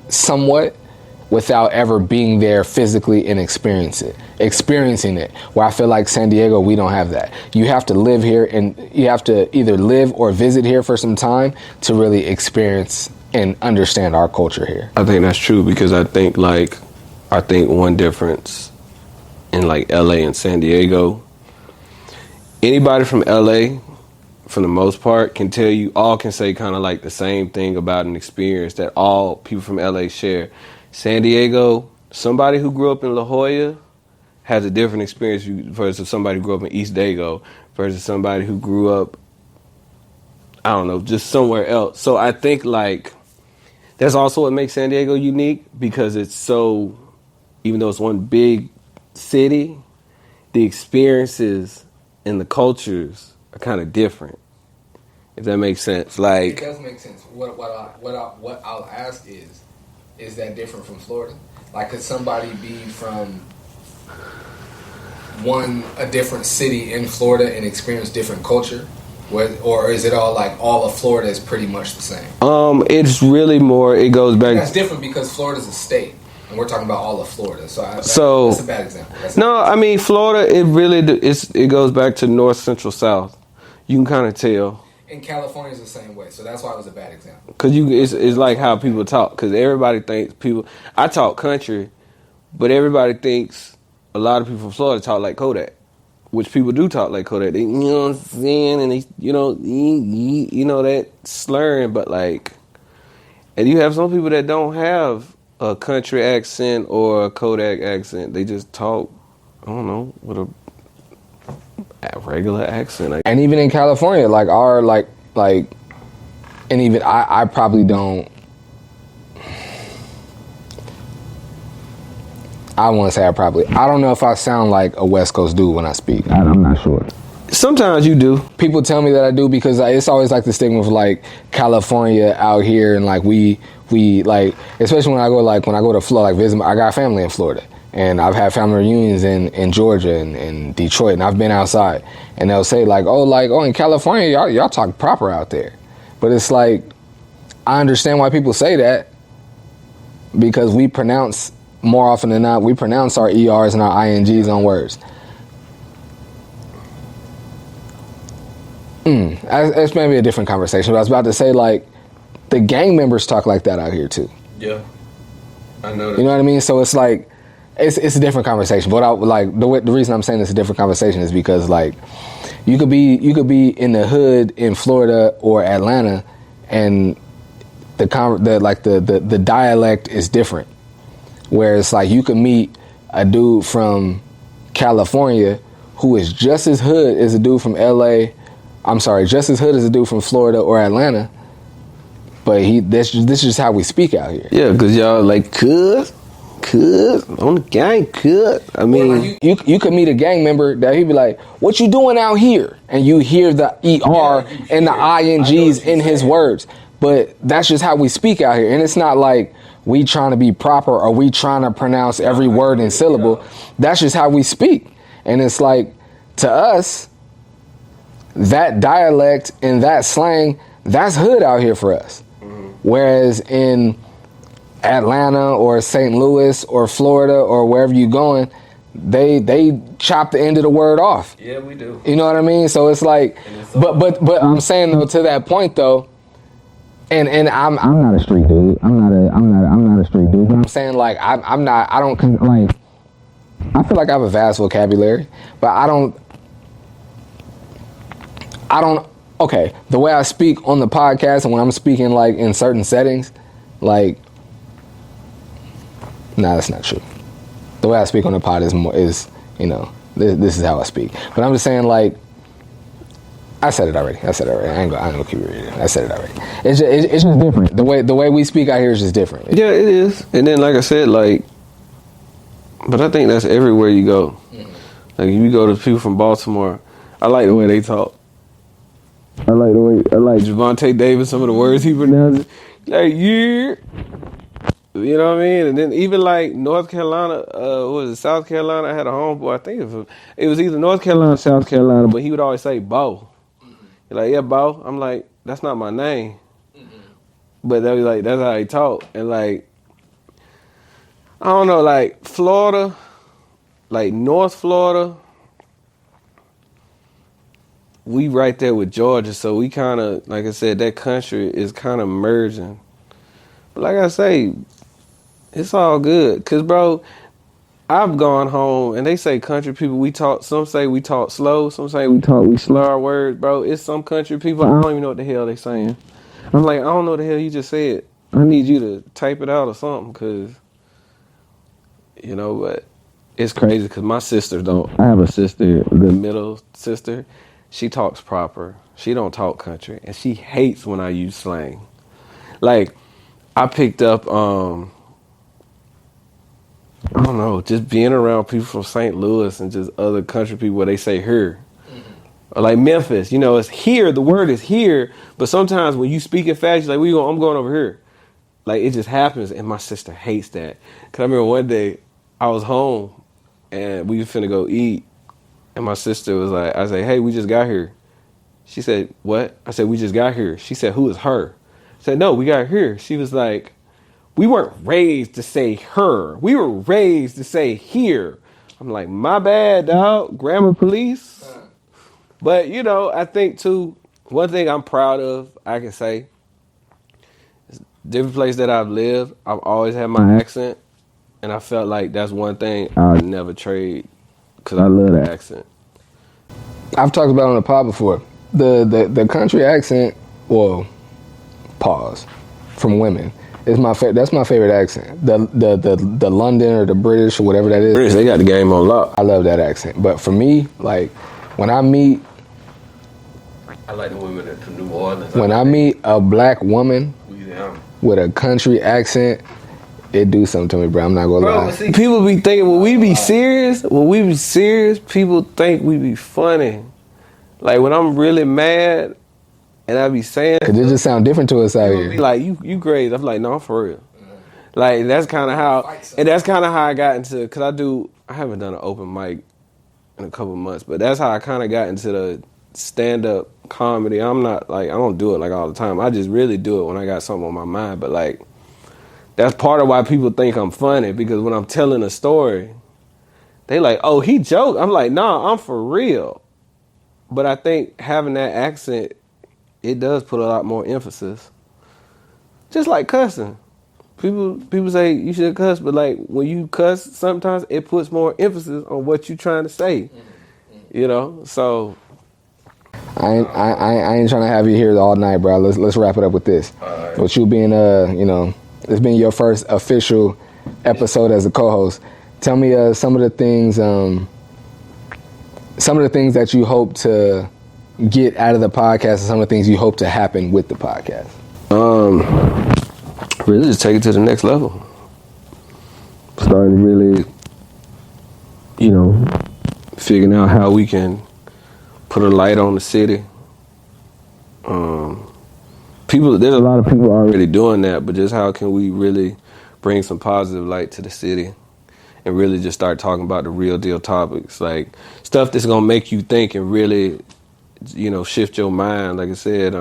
S1: somewhat without ever being there physically and experiencing it. Where I feel like San Diego, we don't have that. You have to live here, and you have to either live or visit here for some time to really experience and understand our culture here.
S2: I think that's true, because I think one difference in like LA and San Diego, anybody from LA, for the most part, can tell you, all can say kind of like the same thing about an experience that all people from LA share. San Diego, somebody who grew up in La Jolla has a different experience versus somebody who grew up in East Dago versus somebody who grew up, I don't know, just somewhere else. So I think like that's also what makes San Diego unique, because it's so, even though it's one big city, the experiences and the cultures are kind of different, if that makes sense. Like,
S3: it does make sense. What I'll ask is that different from Florida? Like, could somebody be from a different city in Florida and experience different culture? Or is it all like all of Florida is pretty much the same?
S2: It's really more, it goes back.
S3: That's different because Florida's a state, and we're talking about all of Florida. So that's a bad example.
S2: I mean, Florida, it goes back to north, central, south. You can kind of tell.
S3: And California's the same way, so that's why it was a bad example.
S2: Because it's like how people talk. Because everybody thinks I talk country, but everybody thinks a lot of people from Florida talk like Kodak, which people do talk like Kodak. They, you know what I'm saying? And they, you know that slurring, but like, and you have some people that don't have a country accent or a Kodak accent. They just talk, I don't know, with a regular accent.
S1: And even in California, like our like and even I probably don't, I want to say I don't know if I sound like a West Coast dude when I speak. I'm not sure.
S2: Sometimes you do.
S1: People tell me that I do, because it's always like the stigma of like California out here, and like we like, especially when I go to Florida, like visit, I got family in Florida. And I've had family reunions in Georgia and Detroit, and I've been outside. And they'll say like, oh, in California, y'all talk proper out there. But it's like, I understand why people say that, because we pronounce, more often than not, we pronounce our ERs and our INGs on words. It's maybe a different conversation, but I was about to say, like, the gang members talk like that out here too.
S2: Yeah, I know that.
S1: You know what I mean? So it's like, it's a different conversation. But the reason I'm saying it's a different conversation is because like you could be in the hood in Florida or Atlanta, and the dialect is different. Where it's like you could meet a dude from California who is just as hood as a dude from LA. I'm sorry, just as hood as a dude from Florida or Atlanta. But this is just how we speak out here.
S2: Yeah, because y'all like, cuz cuz, on the gang, cuz. I mean,
S1: you could meet a gang member that he'd be like, "What you doing out here?" And you hear the ER and the INGs in his words. But that's just how we speak out here. And it's not like we trying to be proper or we trying to pronounce every word and syllable. That's just how we speak. And it's like, to us, that dialect and that slang, that's hood out here for us. Whereas in Atlanta or St. Louis or Florida or wherever you going, they chop the end of the word off.
S2: Yeah, we do.
S1: You know what I mean? So it's like, but I'm saying though, to that point though, and I'm not a street dude. I'm not a street dude. But I'm saying like I feel like I have a vast vocabulary, but I don't. Okay, the way I speak on the podcast and when I'm speaking like in certain settings, like, nah, that's not true. The way I speak on the pod is you know, this is how I speak. But I'm just saying, like, I said it already. I ain't gonna keep it reading. I said it already. It's just different. The way we speak out here is just different.
S2: Yeah, it is. And then, like I said, like, but I think that's everywhere you go. Like, if you go to people from Baltimore, I like the way they talk. I like Javante Davis, some of the words he pronounces. Like, yeah. You know what I mean? And then even like North Carolina, what was it, South Carolina? I had a homeboy, I think it was either North Carolina or South Carolina, but he would always say Bo. Like, yeah, Bo. I'm like, that's not my name. But that was like, that's how he talk. And like, I don't know, like Florida, like North Florida, we right there with Georgia, so we kind of, like I said, that country is kind of merging. But like I say, it's all good. Because, bro, I've gone home, and they say country people, some say we talk slow, some say we slur our words, bro. It's some country people, I don't even know what the hell they saying. I'm like, I don't know what the hell you just said. I need you to type it out or something, because, you know, but it's crazy, because my sisters don't. I have a sister, the middle sister. She talks proper. She don't talk country. And she hates when I use slang. Like, I picked up, I don't know, just being around people from St. Louis and just other country people where they say her. Or like Memphis, you know, it's here. The word is here. But sometimes when you speak it fast, you're like, I'm going over here. Like, it just happens. And my sister hates that. Because I remember one day I was home and we were finna go eat. And my sister was like, I said, hey, we just got here. She said, what? I said, we just got here. She said, who is her? I said, no, we got here. She was like, we weren't raised to say her. We were raised to say here. I'm like, my bad, dog. Grammar police. But, you know, I think, too, one thing I'm proud of, I can say, is different place that I've lived, I've always had my accent. And I felt like that's one thing I would never trade. Because I love the accent.
S1: I've talked about it on the pod before. The country accent, well, pause, from women is that's my favorite accent. The London or the British or whatever that is.
S2: British, they got the game on lock.
S1: I love that accent. But for me, like, when I meet,
S2: I like the women from New Orleans.
S1: When I meet a black woman with a country accent, it do something to me, bro. I'm not gonna lie.
S2: See, people be thinking when we be serious, people think we be funny. Like, when I'm really mad and I be saying,
S1: cause it just sound different to us out here.
S2: Be like, you crazy. I'm like, no, I'm for real. Like, that's kind of how, and that's kind of how I got into, cause I haven't done an open mic in a couple months, but that's how I kind of got into the stand-up comedy. I'm not like, I don't do it like all the time. I just really do it when I got something on my mind. But like, that's part of why people think I'm funny, because when I'm telling a story, they like, oh, he joked. I'm like, nah, I'm for real. But I think having that accent, it does put a lot more emphasis. Just like cussing. People say you should cuss, but like when you cuss, sometimes it puts more emphasis on what you're trying to say. You know, so
S1: I ain't trying to have you here all night, bro. Let's wrap it up with this. Right. With you being it's been your first official episode as a co-host. Tell me some of the things that you hope to get out of the podcast, and some of the things you hope to happen with the podcast.
S2: Really just take it to the next level. starting to really, figuring out how we can put a light on the city. There's a lot of people already doing that, but just how can we really bring some positive light to the city and really just start talking about the real deal topics, like stuff that's gonna make you think and really, shift your mind. Like I said,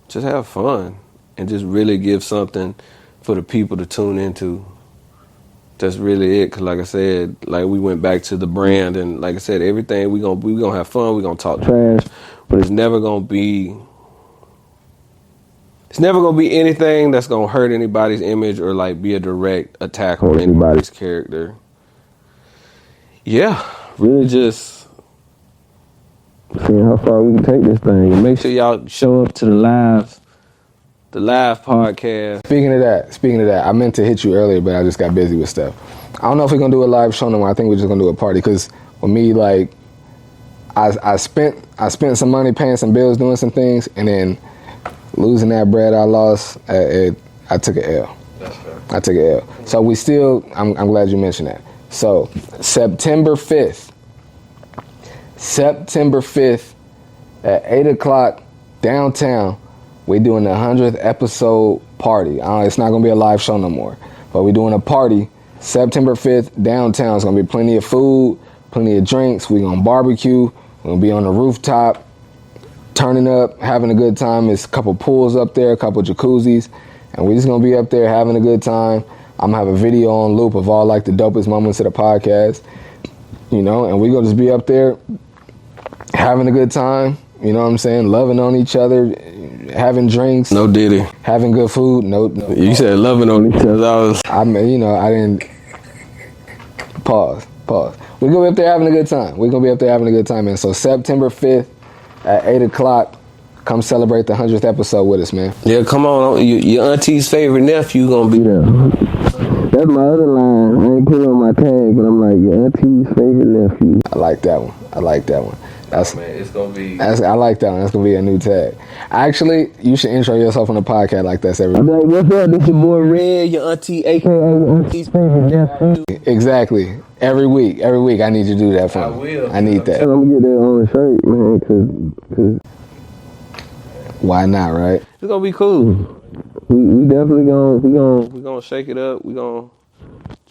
S2: just have fun and just really give something for the people to tune into. That's really it. Cause like I said, like we went back to the brand, and like I said, everything we gonna have fun. We gonna talk trash, but it's never gonna be anything that's gonna hurt anybody's image or like be a direct attack on anybody's character. Yeah, really just seeing how far we can take this thing, and make sure y'all show up to the live podcast.
S1: Speaking of that, I meant to hit you earlier, but I just got busy with stuff. I don't know if we're gonna do a live show no more. I think we're just gonna do a party, because with me, like, I spent some money paying some bills, doing some things, and then losing that bread I lost, I took an L.
S3: That's fair.
S1: I took an L. So we still, I'm glad you mentioned that. So September 5th at 8 o'clock downtown, we're doing the 100th episode party. It's not going to be a live show no more, but we're doing a party September 5th downtown. It's going to be plenty of food, plenty of drinks. We're going to barbecue. We're going to be on the rooftop, turning up, having a good time. There's a couple pools up there, a couple jacuzzis, and we're just going to be up there having a good time. I'm going to have a video on loop of all like the dopest moments of the podcast, and we're going to just be up there having a good time. You know what I'm saying? Loving on each other, having drinks.
S2: No Diddy.
S1: Having good food. No.
S2: You said loving on each other.
S1: I didn't. Pause. We're going to be up there having a good time. And so September 5th at 8 o'clock, come celebrate the 100th episode with us, man.
S2: Yeah, come on. Your auntie's favorite nephew going to be there. That's my other line. I ain't put it on my tag, but I'm like, your auntie's favorite nephew.
S1: I like that one. That's,
S2: man, it's gonna be.
S1: I like that one. That's gonna be a new tag. Actually, you should intro yourself on the podcast like that's every.
S2: I'm like, what's up? This your boy Red, your auntie, aka your auntie's favorite nephew.
S1: Exactly. Every week, I need you to do that for me.
S2: I will.
S1: I need that.
S2: I'm gonna get that on the shirt, man. Cause
S1: why not, right?
S2: It's gonna be cool. We definitely gonna shake it up. We gonna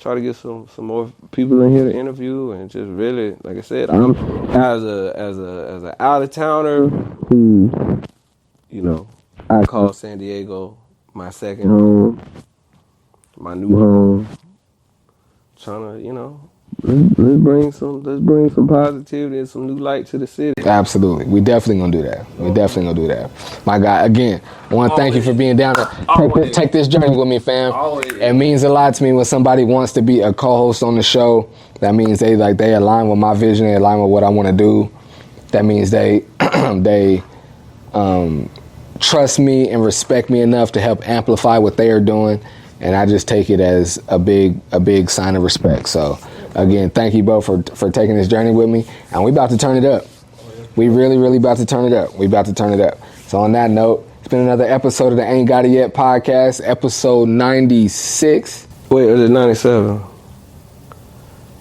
S2: try to get some more people in here to interview, and just really, like I said, I'm as a out of towner who, I call San Diego my second home, my new home. Trying to, let's bring some positivity and some new light to the city.
S1: Absolutely, we definitely gonna do that. My guy, again, I want to thank you for being down to take this journey with me, fam. It means a lot to me when somebody wants to be a co-host on the show. That means they align with my vision, they align with what I want to do. That means they trust me and respect me enough to help amplify what they are doing. And I just take it as a big sign of respect. So, again, thank you both for taking this journey with me. And we about to turn it up. We really about to turn it up. So on that note, it's been another episode of the Ain't Got It Yet podcast, episode 96.
S2: Wait, is it 97?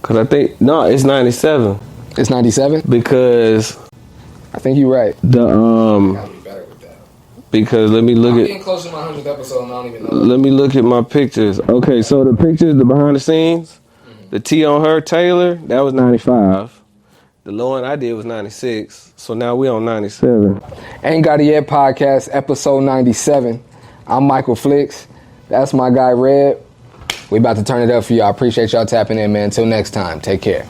S2: Because I think, no, it's 97.
S1: It's 97?
S2: Because
S1: I think you're right.
S2: Because let me look
S3: I'm getting close to my 100th episode and I don't even know.
S2: Let me look at my pictures. Okay, so the pictures, the behind the scenes, the T on her, Taylor, that was 95. The low one I did was 96. So now we on 97.
S1: Ain't Got It Yet podcast, episode 97. I'm Michael Flix. That's my guy, Red. We about to turn it up for y'all. I appreciate y'all tapping in, man. Until next time, take care.